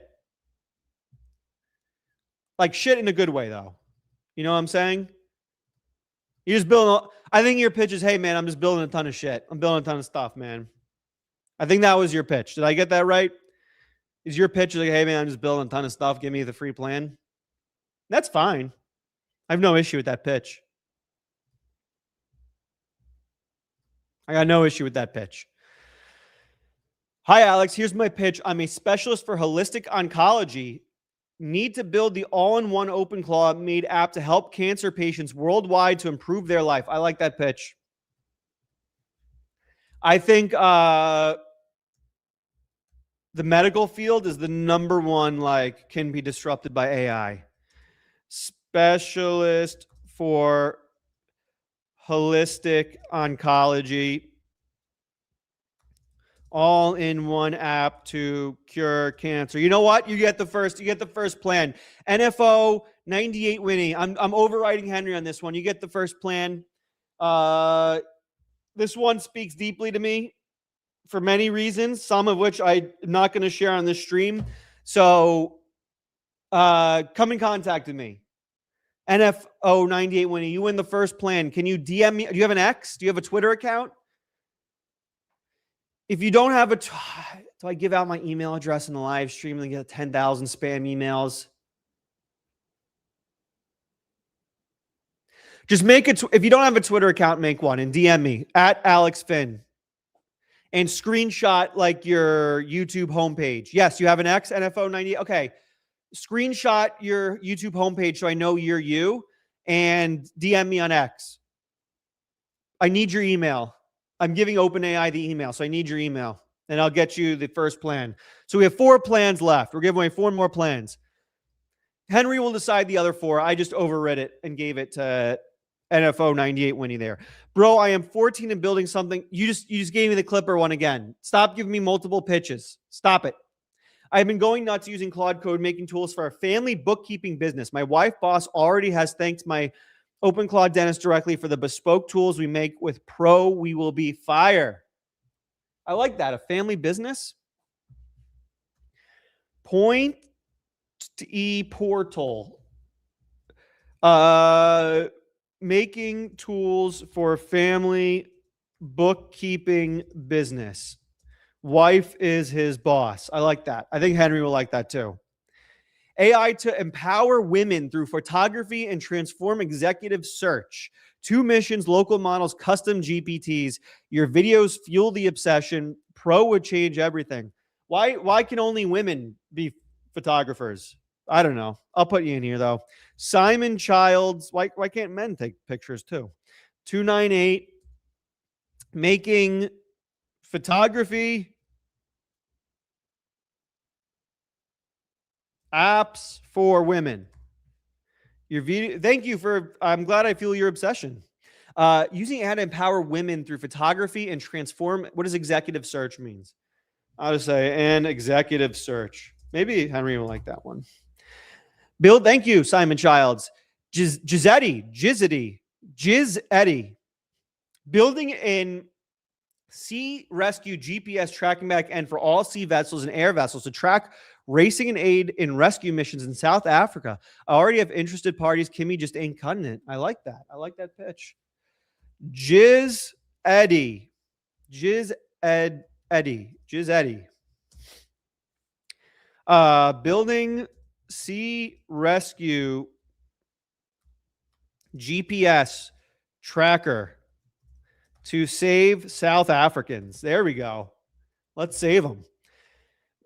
Like shit in a good way, though. You know what I'm saying? You just building. I think your pitch is, hey, man, I'm just building a ton of shit. I'm building a ton of stuff, man. I think that was your pitch. Did I get that right? Is your pitch like, hey, man, I'm just building a ton of stuff. Give me the free plan? That's fine. I have no issue with that pitch. I got no issue with that pitch. Hi, Alex. Here's my pitch. I'm a specialist for holistic oncology. Need to build the all-in-one OpenClaw made app to help cancer patients worldwide to improve their life. I like that pitch. I think the medical field is the number one, like, can be disrupted by AI. Specialist for holistic oncology. All in one app to cure cancer. You know what? You get the first plan. NFO 98 Winnie. I'm overriding Henry on this one. You get the first plan. This one speaks deeply to me for many reasons, some of which I'm not going to share on this stream. So come in contact with me. NFO 98 Winnie. You win the first plan. Can you DM me? Do you have an X? Do you have a Twitter account? If you don't have do I give out my email address in the live stream and get 10,000 spam emails? Just make it. If you don't have a Twitter account, make one and DM me at Alex Finn and screenshot like your YouTube homepage. Yes, you have an X, NFO 90. Okay. Screenshot your YouTube homepage so I know you're you and DM me on X. I need your email. I'm giving OpenAI the email, so I need your email, and I'll get you the first plan. So we have 4 plans left. We're giving away 4 more plans. Henry will decide the other 4. I just overrid it and gave it to NFO 98 Winnie there. Bro, I am 14 and building something. You just gave me the Clipper one again. Stop giving me multiple pitches. Stop it. I've been going nuts using Claude Code, making tools for our family bookkeeping business. My wife boss already has thanked my OpenClaw dentist directly for the bespoke tools we make with Pro. We will be fire. I like that. A family business. Point E portal. Making tools for family bookkeeping business. Wife is his boss. I like that. I think Henry will like that too. AI to empower women through photography and transform executive search. 2 missions, local models, custom GPTs. Your videos fuel the obsession. Pro would change everything. Why can only women be photographers? I don't know. I'll put you in here though. Simon Childs. Why can't men take pictures too? 298. Making photography apps for women. Your video. Thank you for. I'm glad I feel your obsession. Using AI to empower women through photography and transform. What does executive search means? I'll just say an executive search. Maybe Henry will like that one. Bill, thank you, Simon Childs. Gizetti. Building in sea rescue GPS tracking back end for all sea vessels and air vessels to track racing and aid in rescue missions in South Africa. I already have interested parties. Kimmy just ain't cutting it. I like that. I like that pitch. Gizetti. Building sea rescue GPS tracker to save South Africans. There we go. Let's save them.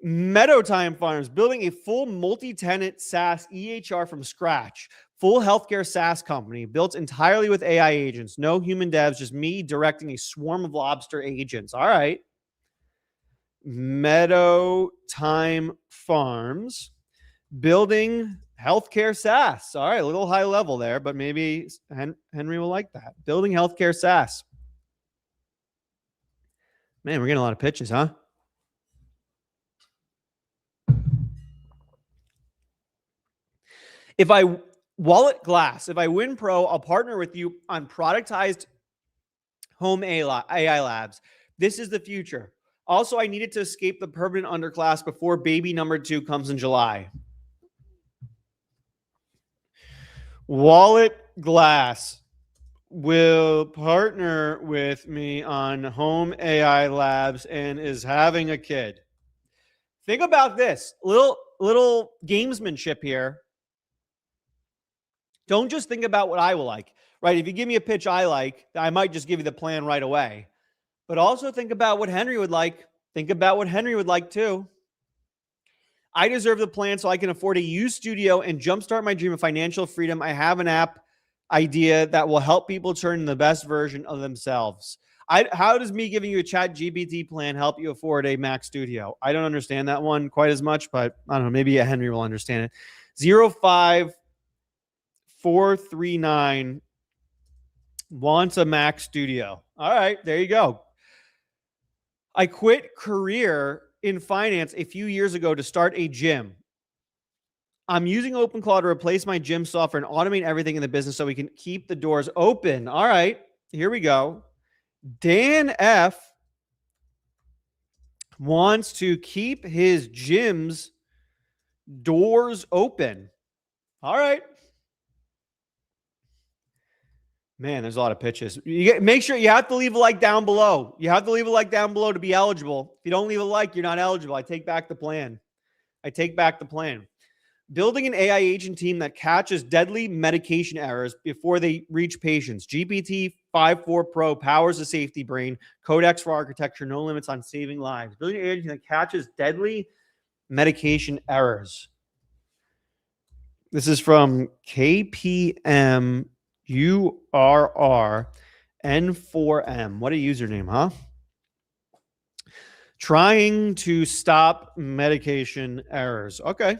Meadowtime Farms, building a full multi-tenant SaaS EHR from scratch. Full healthcare SaaS company built entirely with AI agents. No human devs, just me directing a swarm of lobster agents. All right. Meadowtime Farms, building healthcare SaaS. All right, a little high level there, but maybe Henry will like that. Building healthcare SaaS. Man, we're getting a lot of pitches, huh? If I Wallet Glass, if I win pro, I'll partner with you on productized home AI labs. This is the future. Also, I needed to escape the permanent underclass before baby number 2 comes in July. Wallet Glass will partner with me on home AI labs and is having a kid. Think about this. Little gamesmanship here. Don't just think about what I will like, right? If you give me a pitch I like, I might just give you the plan right away. But also think about what Henry would like. Think about what Henry would like too. I deserve the plan so I can afford a used studio and jumpstart my dream of financial freedom. I have an app idea that will help people turn the best version of themselves. How does me giving you a ChatGPT plan help you afford a Mac studio? I don't understand that one quite as much, but I don't know. Maybe Henry will understand it. 05439 wants a Mac studio. All right, there you go. I quit career in finance a few years ago to start a gym. I'm using OpenClaw to replace my gym software and automate everything in the business so we can keep the doors open. All right, here we go. Dan F. wants to keep his gym's doors open. All right. Man, there's a lot of pitches. Make sure you have to leave a like down below. You have to leave a like down below to be eligible. If you don't leave a like, you're not eligible. I take back the plan. Building an AI agent team that catches deadly medication errors before they reach patients. GPT-5.4 Pro powers the safety brain. Codex for architecture. No limits on saving lives. Building an AI agent that catches deadly medication errors. This is from KPM URRN4M. What a username, huh? Trying to stop medication errors. Okay.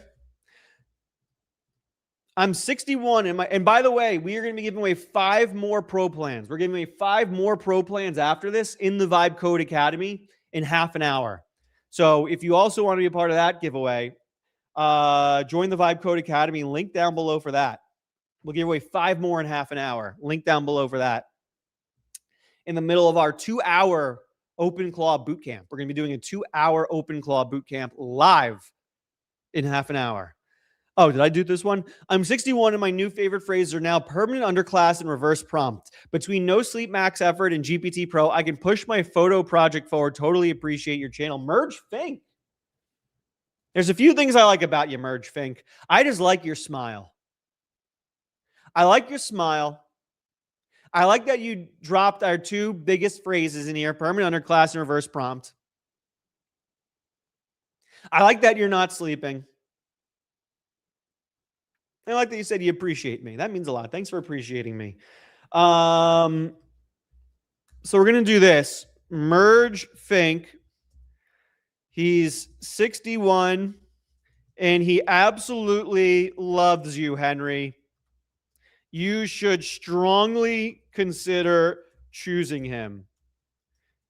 I'm 61 and by the way, we are going to be giving away 5 more pro plans. We're giving away 5 more pro plans after this in the Vibe Code Academy in half an hour. So if you also want to be a part of that giveaway, join the Vibe Code Academy. Link down below for that. We'll give away 5 more in half an hour. Link down below for that. In the middle of our 2-hour OpenClaw bootcamp. We're going to be doing a 2-hour OpenClaw bootcamp live in half an hour. Oh, did I do this one? I'm 61 and my new favorite phrases are now permanent underclass and reverse prompt. Between no sleep, max effort, and GPT Pro, I can push my photo project forward. Totally appreciate your channel. Merge Fink. There's a few things I like about you, Merge Fink. I just like your smile. I like your smile. I like that you dropped our 2 biggest phrases in here, permanent underclass and reverse prompt. I like that you're not sleeping. I like that you said you appreciate me. That means a lot. Thanks for appreciating me. So we're going to do this. Merge Fink. He's 61 and he absolutely loves you, Henry. You should strongly consider choosing him.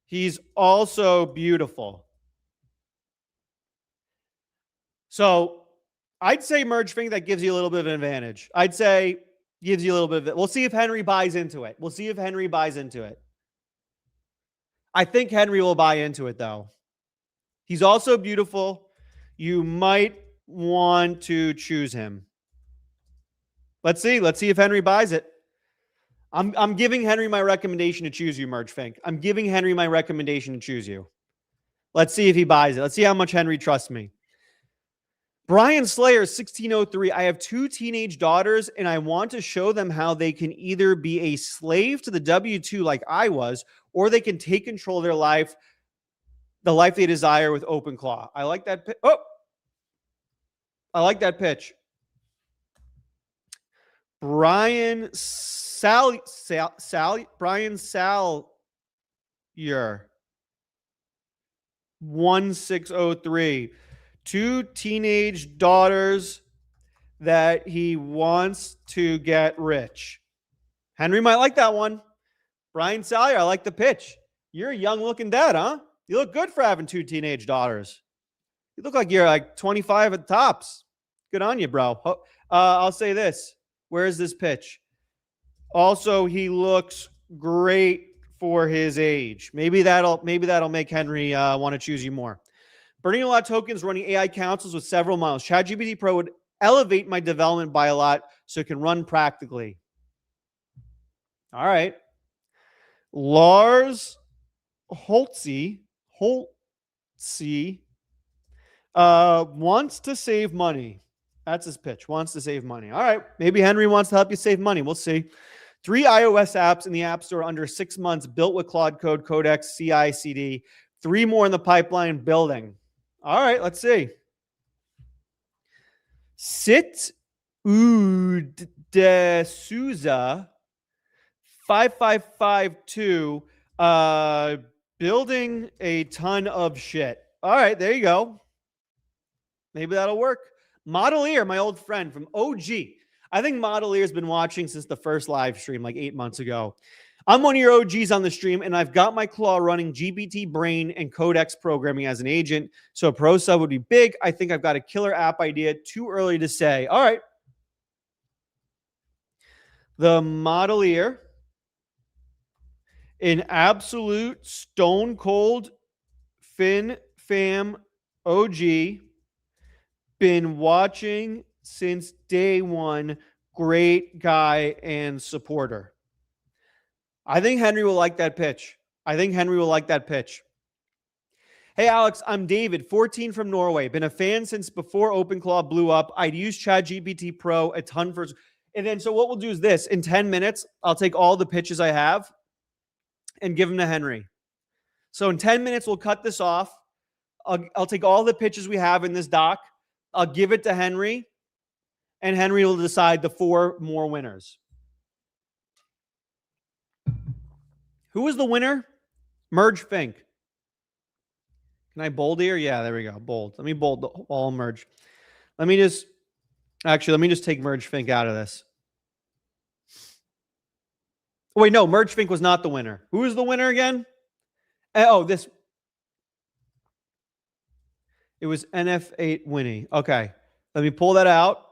He's also beautiful. So I'd say Merge Fink, that gives you a little bit of an advantage. I'd say gives you a little bit of it. We'll see if Henry buys into it. I think Henry will buy into it, though. He's also beautiful. You might want to choose him. Let's see. Let's see if Henry buys it. I'm giving Henry my recommendation to choose you, Merge Fink. I'm giving Henry my recommendation to choose you. Let's see if he buys it. Let's see how much Henry trusts me. Brian Slayer, 1603. I have 2 teenage daughters, and I want to show them how they can either be a slave to the W-2 like I was, or they can take control of their life the life they desire with OpenClaw. I like that. Oh, I like that pitch. Brian Salyer. 1603. 2 teenage daughters that he wants to get rich. Henry might like that one. Brian Salyer, I like the pitch. You're a young looking dad, huh? You look good for having 2 teenage daughters. You look like you're like 25 at tops. Good on you, bro. I'll say this. Where's this pitch? Also, he looks great for his age. Maybe that'll make Henry want to choose you more. Burning a lot of tokens, running AI councils with several models. ChatGPT Pro would elevate my development by a lot so it can run practically. All right. Lars Holtze wants to save money. That's his pitch. Wants to save money. All right. Maybe Henry wants to help you save money. We'll see. 3 iOS apps in the App Store under 6 months, built with Claude Code, Codex, CI/CD. 3 more in the pipeline building. All right. Let's see. Sit De Souza 5552 building a ton of shit. All right, there you go. Maybe that'll work. Modelier, my old friend from OG. I think Modelier's been watching since the first live stream like 8 months ago. I'm one of your OGs on the stream, and I've got my claw running GPT Brain and Codex programming as an agent, so a pro sub would be big. I think I've got a killer app idea. Too early to say. All right. The Modelier, an absolute stone cold Fin Fam OG, been watching since day one. Great guy and supporter. I think Henry will like that pitch. Hey, Alex, I'm David, 14 from Norway. Been a fan since before OpenClaw blew up. I'd use ChatGPT Pro a ton for... And then, so what we'll do is this. In 10 minutes, I'll take all the pitches I have and give them to Henry. So in 10 minutes, we'll cut this off. I'll take all the pitches we have in this doc. I'll give it to Henry, and Henry will decide the 4 more winners. Who was the winner? Merge Fink. Can I bold here? Yeah, there we go. Bold. Let me bold all merge. Let me just take Merge Fink out of this. Oh, wait, no, Merge Fink was not the winner. Who was the winner again? Oh, this. It was NF8 Winnie. Okay. Let me pull that out.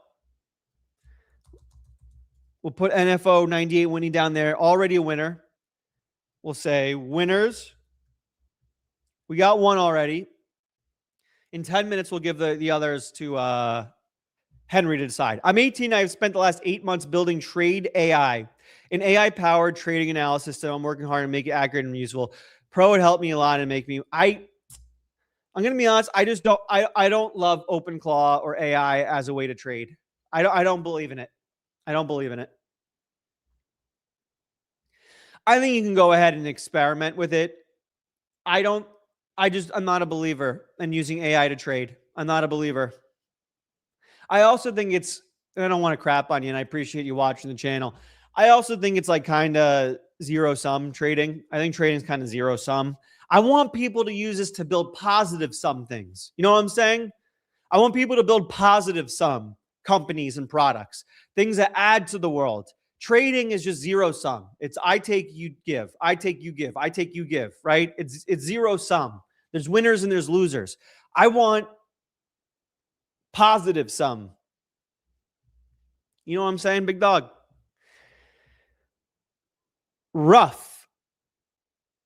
We'll put NFO 98 Winnie down there. Already a winner. We'll say winners. We got one already. In 10 minutes, we'll give the others to Henry to decide. I'm 18. I've spent the last 8 months building Trade AI, an AI-powered trading analysis system. I'm working hard to make it accurate and useful. Pro would help me a lot and make me... I'm going to be honest. I don't love OpenClaw or AI as a way to trade. I don't believe in it. I think you can go ahead and experiment with it. I'm not a believer in using AI to trade. I'm not a believer. I also think I don't want to crap on you, and I appreciate you watching the channel. I also think it's like kind of zero-sum trading. I think trading is kind of zero-sum. I want people to use this to build positive sum things. You know what I'm saying? I want people to build positive sum companies and products, things that add to the world. Trading is just zero sum. It's I take, you give, I take, you give, I take, you give, right? It's zero sum. There's winners and there's losers. I want positive sum. You know what I'm saying, big dog? Rough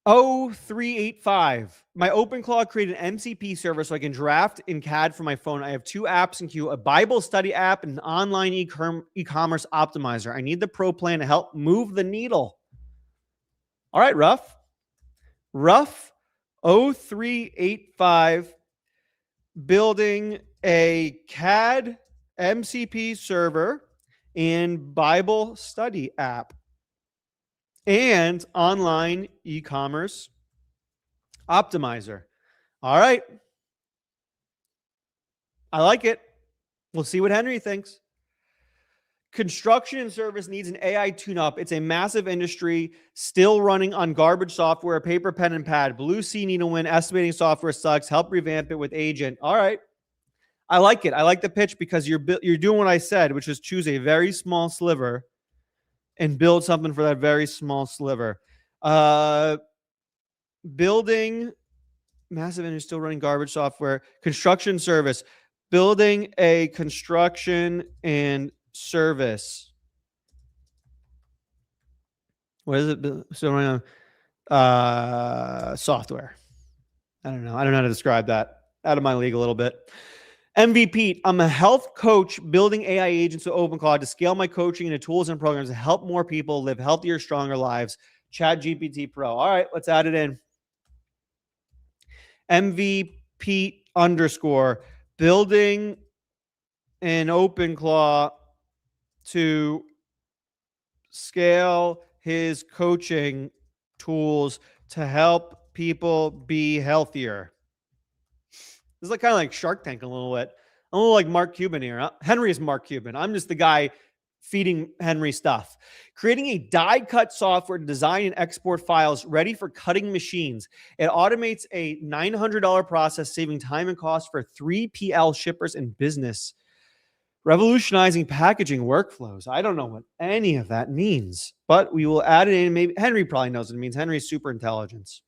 0385. My OpenClaw created an MCP server so I can draft in CAD from my phone. I have 2 apps in queue, a Bible study app and an online e-commerce optimizer. I need the pro plan to help move the needle. All right, Rough 0385, building a CAD MCP server and Bible study app and online e-commerce optimizer. All right. I like it. We'll see what Henry thinks. Construction and service needs an AI tune-up. It's a massive industry still running on garbage software, paper, pen, and pad. Blue Sea Needlewind estimating software sucks. Help revamp it with agent. All right. I like it. I like the pitch because you're doing what I said, which is choose a very small sliver and build something for that very small sliver. Building massive industry still running garbage software. Construction service. Building a construction and service. What is it? Still running on software. I don't know. I don't know how to describe that. Out of my league a little bit. MVP. I'm a health coach building AI agents with OpenClaw to scale my coaching into tools and programs to help more people live healthier, stronger lives. ChatGPT Pro. All right, let's add it in. MVP underscore building an OpenClaw to scale his coaching tools to help people be healthier. This is like kind of like Shark Tank a little bit. I'm a little like Mark Cuban here. Henry is Mark Cuban. I'm just the guy feeding Henry stuff. Creating a die cut software to design and export files ready for cutting machines. It automates a $900 process, saving time and cost for 3PL shippers and business. Revolutionizing packaging workflows. I don't know what any of that means, but we will add it in. Maybe Henry probably knows what it means. Henry's super intelligence.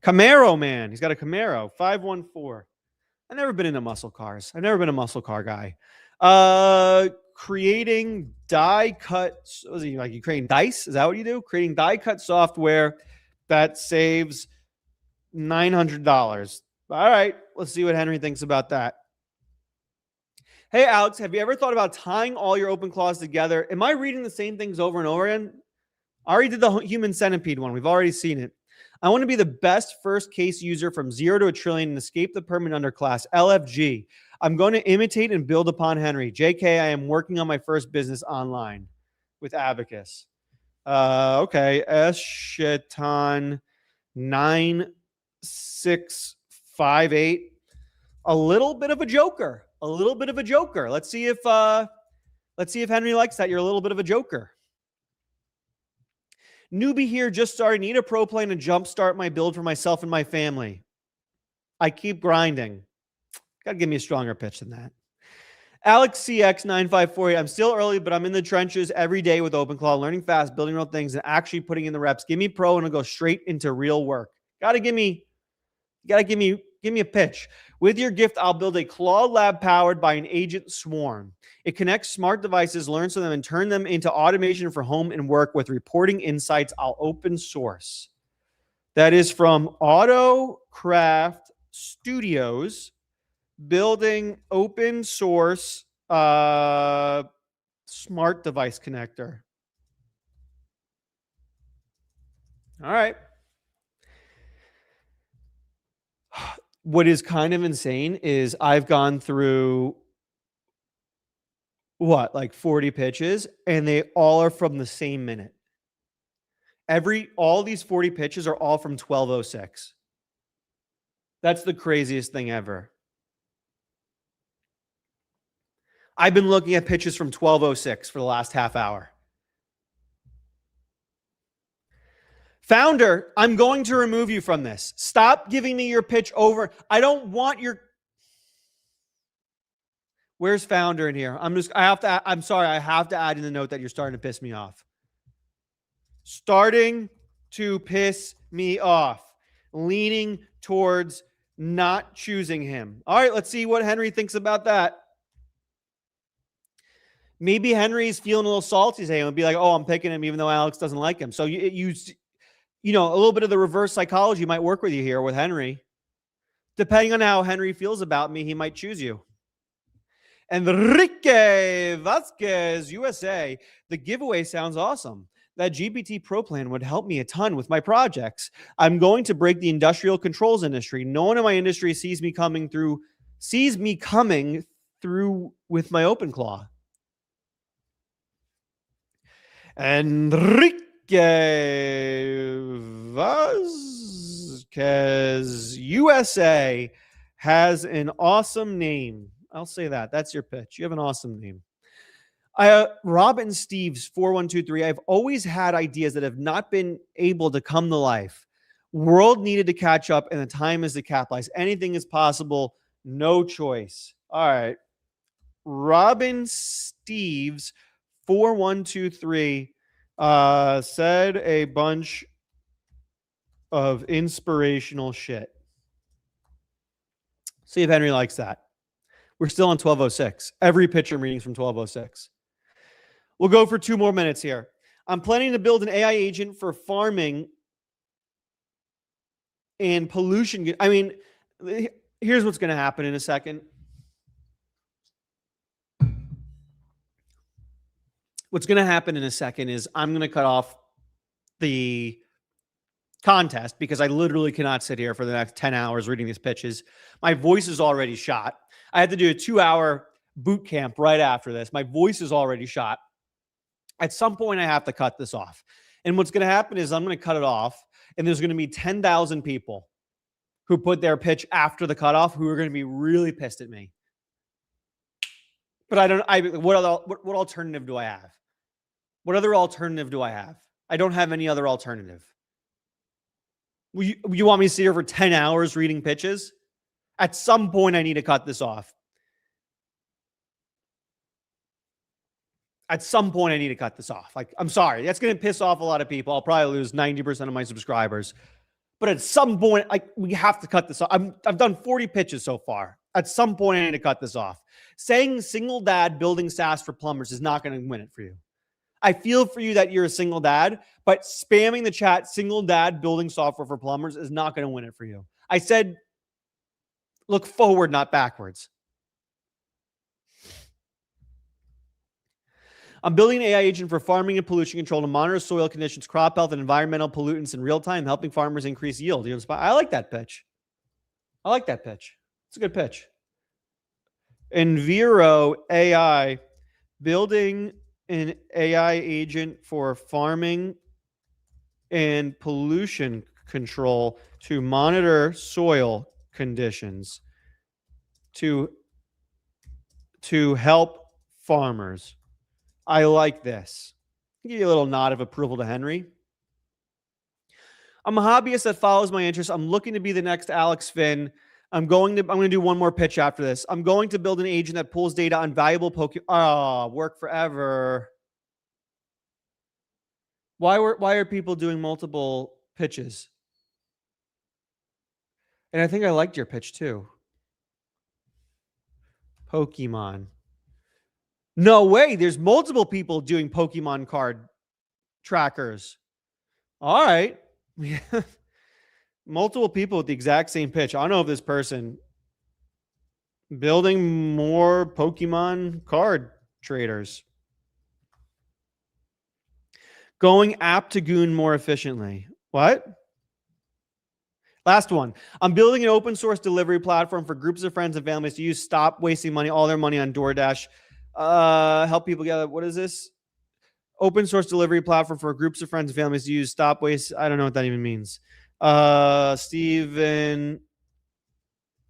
Camaro, man. He's got a Camaro, 514. I've never been into muscle cars. I've never been a muscle car guy. Creating die cut. Was he like you creating dice? Is that what you do? Creating die cut software that saves $900. All right. Let's see what Henry thinks about that. Hey, Alex, have you ever thought about tying all your OpenClaws together? Am I reading the same things over and over again? I already did the human centipede one. We've already seen it. I want to be the best first case user from 0 to a trillion and escape the permanent underclass. LFG. I'm going to imitate and build upon Henry. JK, I am working on my first business online with Abacus. Okay. Eshetan 9658. A little bit of a joker. A little bit of a joker. Let's see if Henry likes that. You're a little bit of a joker. Newbie here, just starting. Need a pro plan to jumpstart my build for myself and my family. I keep grinding. Got to give me a stronger pitch than that. Alex CX 9548. I'm still early, but I'm in the trenches every day with OpenClaw, learning fast, building real things, and actually putting in the reps. Give me pro, and I'll go straight into real work. Got to give me a pitch. With your gift, I'll build a Claw lab powered by an agent swarm. It connects smart devices, learns from them, and turn them into automation for home and work with reporting insights. I'll open source. That is from AutoCraft Studios, building open source smart device connector. All right. What is kind of insane is I've gone through like 40 pitches, and they all are from the same minute. All these 40 pitches are all from 12:06. That's the craziest thing ever. I've been looking at pitches from 12:06 for the last half hour. Founder, I'm going to remove you from this. Stop giving me your pitch over. I don't want your... Where's Founder in here? I'm sorry. I have to add in the note that you're starting to piss me off. Starting to piss me off. Leaning towards not choosing him. All right, let's see what Henry thinks about that. Maybe Henry's feeling a little salty today and be like, oh, I'm picking him even though Alex doesn't like him. So you know, a little bit of the reverse psychology might work with you here with Henry. Depending on how Henry feels about me, he might choose you. Enrique Vasquez, USA. The giveaway sounds awesome. That GPT Pro plan would help me a ton with my projects. I'm going to break the industrial controls industry. No one in my industry sees me coming through with my OpenClaw. Enrique Vasquez. because USA has an awesome name. I'll say that. That's your pitch. You have an awesome name. Robin Steves 4123. I've always had ideas that have not been able to come to life. World needed to catch up, and the time is to capitalize. Anything is possible. No choice. All right. Robin Steves 4123 said a bunch of inspirational shit. See if Henry likes that. We're still on 1206. Every pitch I'm reading is from 1206. We'll go for 2 more minutes here. I'm planning to build an AI agent for farming and pollution. I mean, here's what's going to happen in a second. What's going to happen in a second is I'm going to cut off the contest because I literally cannot sit here for the next 10 hours reading these pitches. My voice is already shot. I had to do a 2-hour boot camp right after this. My voice is already shot. At some point, I have to cut this off. And what's going to happen is I'm going to cut it off, and there's going to be 10,000 people who put their pitch after the cutoff who are going to be really pissed at me. But what alternative do I have? What other alternative do I have? I don't have any other alternative. You want me to sit here for 10 hours reading pitches? At some point, I need to cut this off. At some point, I need to cut this off. Like, I'm sorry. That's going to piss off a lot of people. I'll probably lose 90% of my subscribers. But at some point, we have to cut this off. I've done 40 pitches so far. At some point, I need to cut this off. Saying single dad building SaaS for plumbers is not going to win it for you. I feel for you that you're a single dad, but spamming the chat, single dad building software for plumbers is not going to win it for you. I said, look forward, not backwards. I'm building an AI agent for farming and pollution control to monitor soil conditions, crop health, and environmental pollutants in real time, helping farmers increase yield. I like that pitch. I like that pitch. It's a good pitch. Enviro AI, building an AI agent for farming and pollution control to monitor soil conditions to help farmers. I like this. I'll give you a little nod of approval to Henry. I'm a hobbyist that follows my interests. I'm looking to be the next Alex Finn. I'm going to do one more pitch after this. I'm going to build an agent that pulls data on valuable Pokemon. Oh, work forever. Why are people doing multiple pitches? And I think I liked your pitch too. Pokemon. No way. There's multiple people doing Pokemon card trackers. All right. Multiple people with the exact same pitch. I don't know if this person building more Pokemon card traders. Going app to goon more efficiently. What? Last one. I'm building an open source delivery platform for groups of friends and families to use. Stop wasting all their money on DoorDash. Help people get. What is this? Open source delivery platform for groups of friends and families to use. Stop waste. I don't know what that even means. Stephen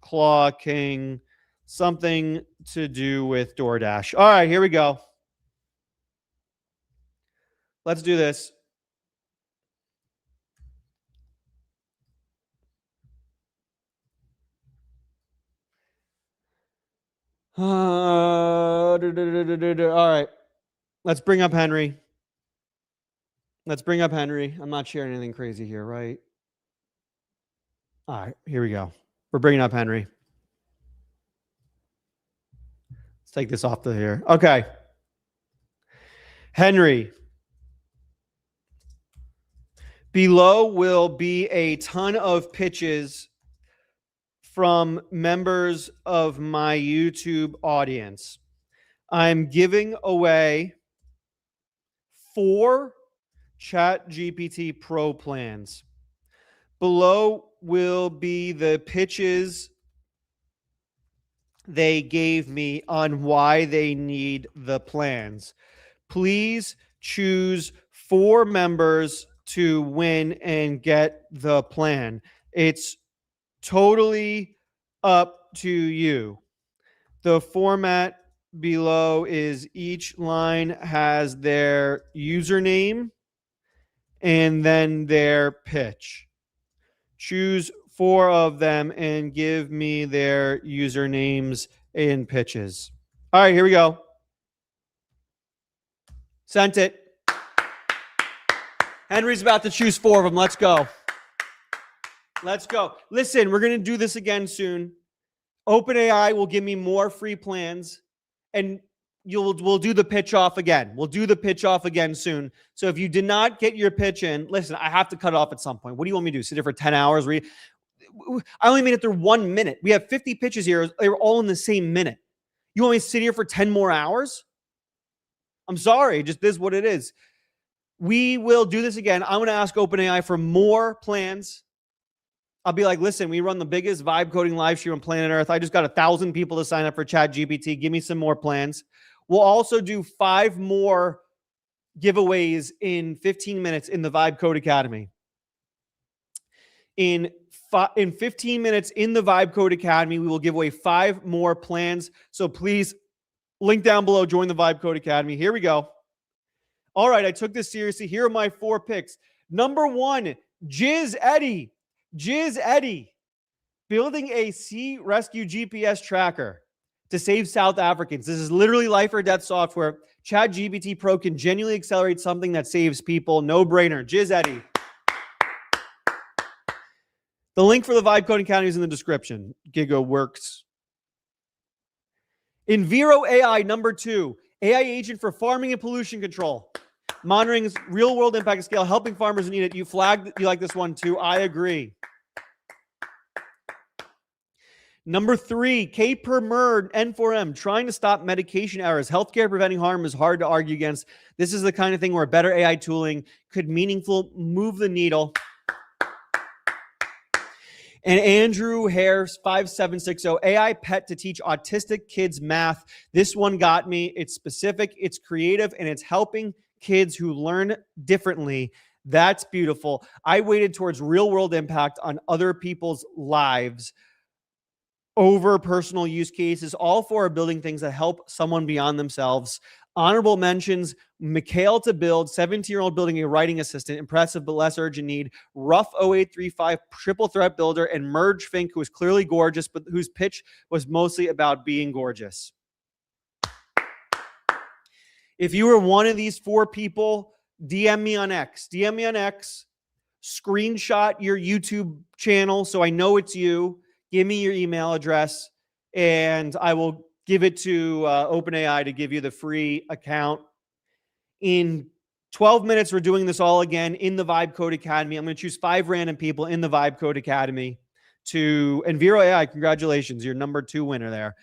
Claw King. Something to do with DoorDash. All right, here we go. Let's do this. All right. Let's bring up Henry. I'm not sharing anything crazy here, right? All right, here we go. We're bringing up Henry. Let's take this off to here. Okay. Henry. Below will be a ton of pitches from members of my YouTube audience. I'm giving away 4 ChatGPT Pro plans. Below will be the pitches they gave me on why they need the plans. Please choose 4 members to win and get the plan. It's totally up to you. The format below is each line has their username and then their pitch. Choose 4 of them and give me their usernames and pitches. All right, here we go. Sent it. Henry's about to choose 4 of them. Let's go. Let's go. Listen, we're going to do this again soon. OpenAI will give me more free plans, and we'll do the pitch off again. We'll do the pitch off again soon. So if you did not get your pitch in, listen, I have to cut it off at some point. What do you want me to do? Sit there for 10 hours? I only made it through 1 minute. We have 50 pitches here. They were all in the same minute. You want me to sit here for 10 more hours? I'm sorry. Just this is what it is. We will do this again. I'm going to ask OpenAI for more plans. I'll be like, listen, we run the biggest vibe coding live stream on planet Earth. I just got 1,000 people to sign up for ChatGPT. Give me some more plans. We'll also do 5 more giveaways in 15 minutes in the Vibe Code Academy. In 15 minutes in the Vibe Code Academy, we will give away 5 more plans. So please, link down below, join the Vibe Code Academy. Here we go. All right, I took this seriously. Here are my 4 picks. Number 1, Jizz Eddie. Jizz Eddie, building a sea rescue GPS tracker to save South Africans. This is literally life or death software. ChatGPT Pro can genuinely accelerate something that saves people. No brainer. Jizz Eddie. The link for the Vibe Coding Academy is in the description. Giga works. Enviro AI, number 2, AI agent for farming and pollution control. Monitoring real-world impact at scale, helping farmers who need it. You flagged, you like this one too. I agree. Number 3, K per MERD N4M, trying to stop medication errors. Healthcare preventing harm is hard to argue against. This is the kind of thing where better AI tooling could meaningful move the needle. And Andrew Hare's 5760, AI pet to teach autistic kids math. This one got me. It's specific, it's creative, and it's helping kids who learn differently. That's beautiful. I weighted towards real world impact on other people's lives over personal use cases. All 4 are building things that help someone beyond themselves. Honorable mentions, Mikhail to build, 17-year-old building a writing assistant, impressive but less urgent need. Rough 0835 triple threat builder, and Merge Fink, who is clearly gorgeous, but whose pitch was mostly about being gorgeous. If you were one of these 4 people, DM me on X. DM me on X. Screenshot your YouTube channel so I know it's you. Give me your email address, and I will give it to OpenAI to give you the free account. In 12 minutes, we're doing this all again in the Vibe Code Academy. I'm going to choose 5 random people in the Vibe Code Academy to Enviro AI. Congratulations, you're number 2 winner there.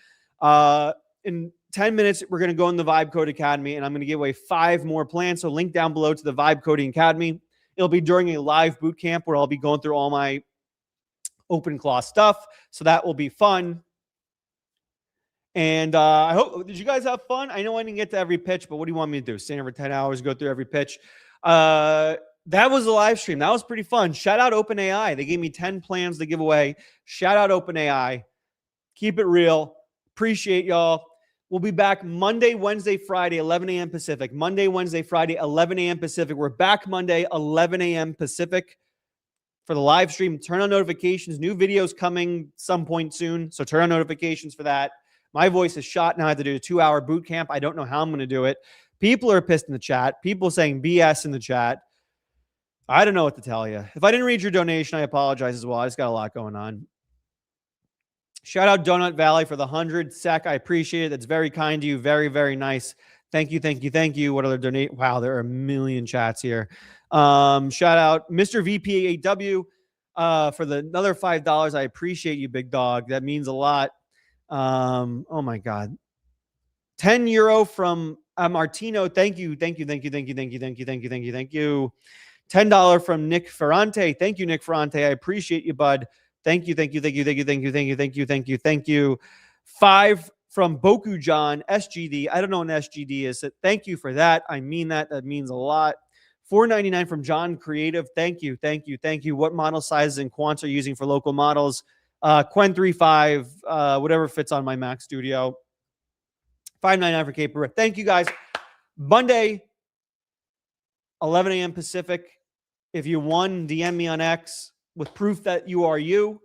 In 10 minutes, we're going to go in the Vibe Code Academy, and I'm going to give away 5 more plans. So link down below to the Vibe Coding Academy. It'll be during a live boot camp where I'll be going through all my OpenClaw stuff. So that will be fun. And I hope, did you guys have fun? I know I didn't get to every pitch, but what do you want me to do? Stand over 10 hours, go through every pitch. That was a live stream. That was pretty fun. Shout out OpenAI. They gave me 10 plans to give away. Shout out OpenAI. Keep it real. Appreciate y'all. We'll be back Monday, Wednesday, Friday, 11 a.m. Pacific. Monday, Wednesday, Friday, 11 a.m. Pacific. We're back Monday, 11 a.m. Pacific for the live stream. Turn on notifications. New videos coming some point soon, so turn on notifications for that. My voice is shot. Now I have to do a 2-hour boot camp. I don't know how I'm going to do it. People are pissed in the chat. People saying BS in the chat. I don't know what to tell you. If I didn't read your donation, I apologize as well. I just got a lot going on. Shout out Donut Valley for the 100 SEK. I appreciate it. That's very kind to you. Very, very nice. Thank you, thank you, thank you. What other donate? Wow, there are a million chats here. Shout out Mr. VP8W for the another $5. I appreciate you, big dog. That means a lot. Oh my God. 10 euro from Martino. Thank you. Thank you. Thank you. Thank you. Thank you. Thank you. Thank you. Thank you. Thank you. $10 from Nick Ferrante. Thank you, Nick Ferrante. I appreciate you, bud. Thank you. Thank you. Thank you. Thank you. Thank you. Thank you. Thank you. Thank you. Thank you. 5 from Boku John SGD. I don't know what an SGD is. So thank you for that. I mean that. That means a lot. $4.99 from John Creative. Thank you, thank you, thank you. What model sizes and quants are you using for local models? Quen 3.5, whatever fits on my Mac Studio. $5.99 for Cape Rip. Thank you, guys. Monday, 11 a.m. Pacific. If you won, DM me on X with proof that you are you.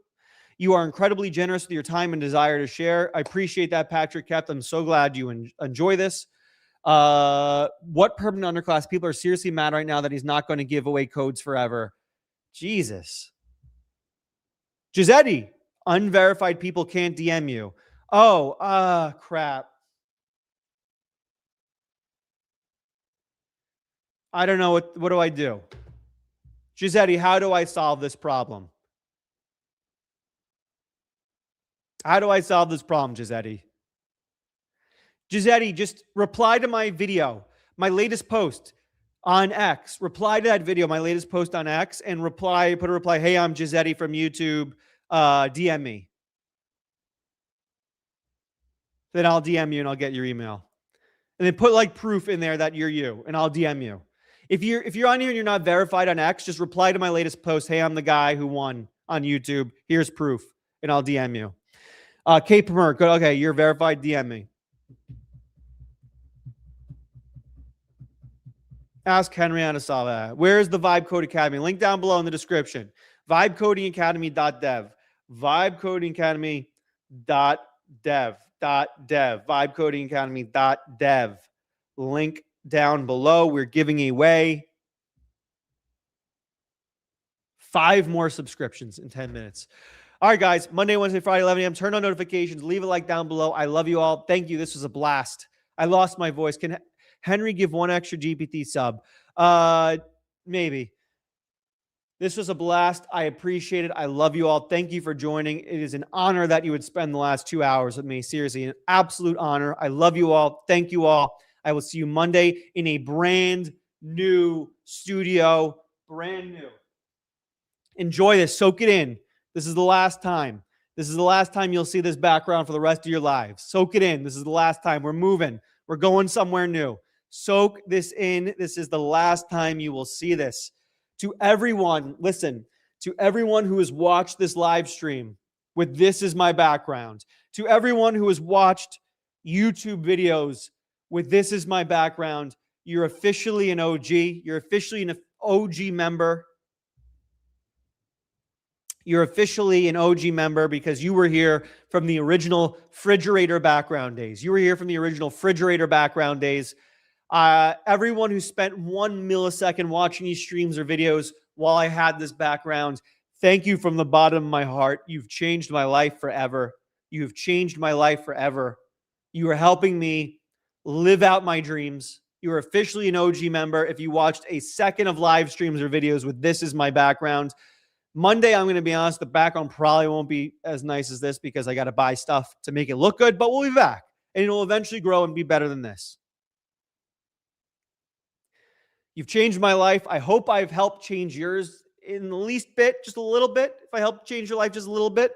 You are incredibly generous with your time and desire to share. I appreciate that, Patrick Kept. I'm so glad you enjoy this. What permanent underclass people are seriously mad right now that he's not going to give away codes forever? Jesus. Giuseppe, unverified people can't DM you. Oh, crap. I don't know. What do I do? Giuseppe, how do I solve this problem? How do I solve this problem, Giuseppe? Giuseppe, just reply to my video, my latest post on X. Reply to that video, my latest post on X, and put a reply, hey, I'm Giuseppe from YouTube. DM me. Then I'll DM you and I'll get your email. And then put like proof in there that you're you, and I'll DM you. If you're on here and you're not verified on X, just reply to my latest post, hey, I'm the guy who won on YouTube. Here's proof, and I'll DM you. Cape Merck, okay, you're verified, DM me. Ask Henry how to solve that. Where's the Vibe Code Academy? Link down below in the description. Vibecodingacademy.dev. Vibecodingacademy.dev. Vibecodingacademy.dev. Link down below. We're giving away 5 more subscriptions in 10 minutes. All right, guys. Monday, Wednesday, Friday, 11 a.m. Turn on notifications. Leave a like down below. I love you all. Thank you. This was a blast. I lost my voice. Can Henry give one extra GPT sub? Maybe. This was a blast. I appreciate it. I love you all. Thank you for joining. It is an honor that you would spend the last 2 hours with me. Seriously, an absolute honor. I love you all. Thank you all. I will see you Monday in a brand new studio. Brand new. Enjoy this. Soak it in. This is the last time. This is the last time you'll see this background for the rest of your lives. Soak it in. This is the last time. We're moving. We're going somewhere new. Soak this in. This is the last time you will see this. To everyone, listen, to everyone who has watched this live stream with this is my background, to everyone who has watched YouTube videos with this is my background, you're officially an OG. You're officially an OG member. You're officially an OG member because you were here from the original refrigerator background days. You were here from the original refrigerator background days. Everyone who spent 1 millisecond watching these streams or videos while I had this background, thank you from the bottom of my heart. You've changed my life forever. You've changed my life forever. You are helping me live out my dreams. You are officially an OG member if you watched a second of live streams or videos with this as my background. Monday, I'm going to be honest, the background probably won't be as nice as this because I got to buy stuff to make it look good, but we'll be back. And it will eventually grow and be better than this. You've changed my life. I hope I've helped change yours in the least bit, just a little bit. If I helped change your life just a little bit,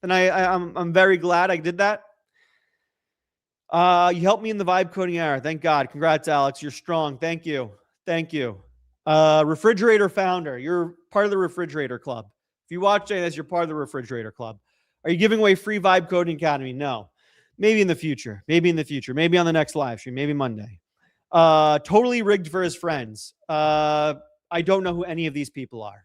then I'm very glad I did that. You helped me in the vibe coding hour. Thank God. Congrats, Alex. You're strong. Thank you. Thank you. Refrigerator founder. You're part of the refrigerator club. If you watch this, you're part of the refrigerator club. Are you giving away free Vibe Coding Academy? No. Maybe in the future. Maybe in the future. Maybe on the next live stream. Maybe Monday. Totally rigged for his friends. I don't know who any of these people are.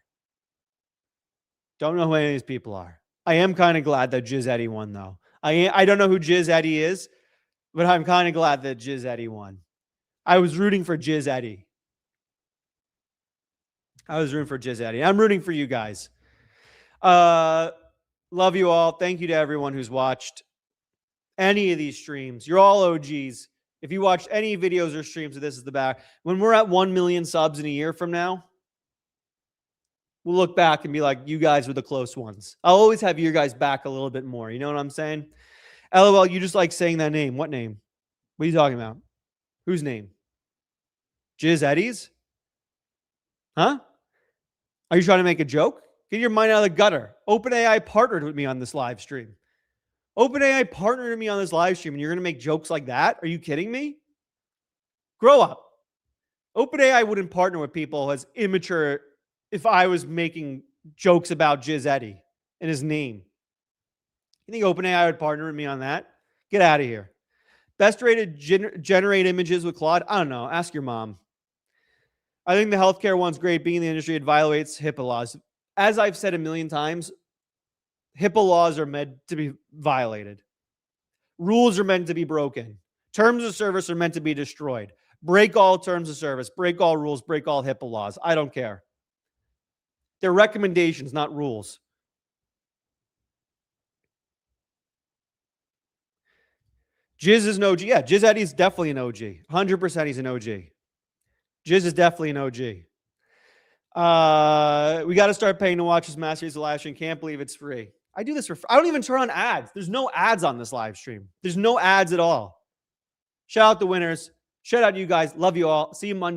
Don't know who any of these people are. I am kind of glad that Jiz Eddie won, though. I don't know who Jiz Eddie is, but I'm kind of glad that Jiz Eddie won. I was rooting for Jiz Eddie. I was rooting for Jiz Eddie. I'm rooting for you guys. Love you all. Thank you to everyone who's watched any of these streams. You're all OGs. If you watched any videos or streams of This Is the Back, when we're at 1 million subs in a year from now, we'll look back and be like, you guys were the close ones. I'll always have your guys back a little bit more. You know what I'm saying? LOL, you just like saying that name. What name? What are you talking about? Whose name? Jiz Eddie's? Huh? Are you trying to make a joke? Get your mind out of the gutter. OpenAI partnered with me on this live stream. OpenAI partnered with me on this live stream, and you're going to make jokes like that? Are you kidding me? Grow up. OpenAI wouldn't partner with people as immature if I was making jokes about Jizz Eddie and his name. You think OpenAI would partner with me on that? Get out of here. Best rated generate images with Claude? I don't know. Ask your mom. I think the healthcare one's great. Being in the industry, it violates HIPAA laws. As I've said a million times, HIPAA laws are meant to be violated. Rules are meant to be broken. Terms of service are meant to be destroyed. Break all terms of service, break all rules, break all HIPAA laws. I don't care. They're recommendations, not rules. Jizz is an OG. Yeah, Jizz Eddie's definitely an OG. 100% he's an OG. Jizz is definitely an OG. We got to start paying to watch this Masters live stream. Can't believe it's free. I do this for free. I don't even turn on ads. There's no ads on this live stream. There's no ads at all. Shout out the winners. Shout out to you guys. Love you all. See you Monday.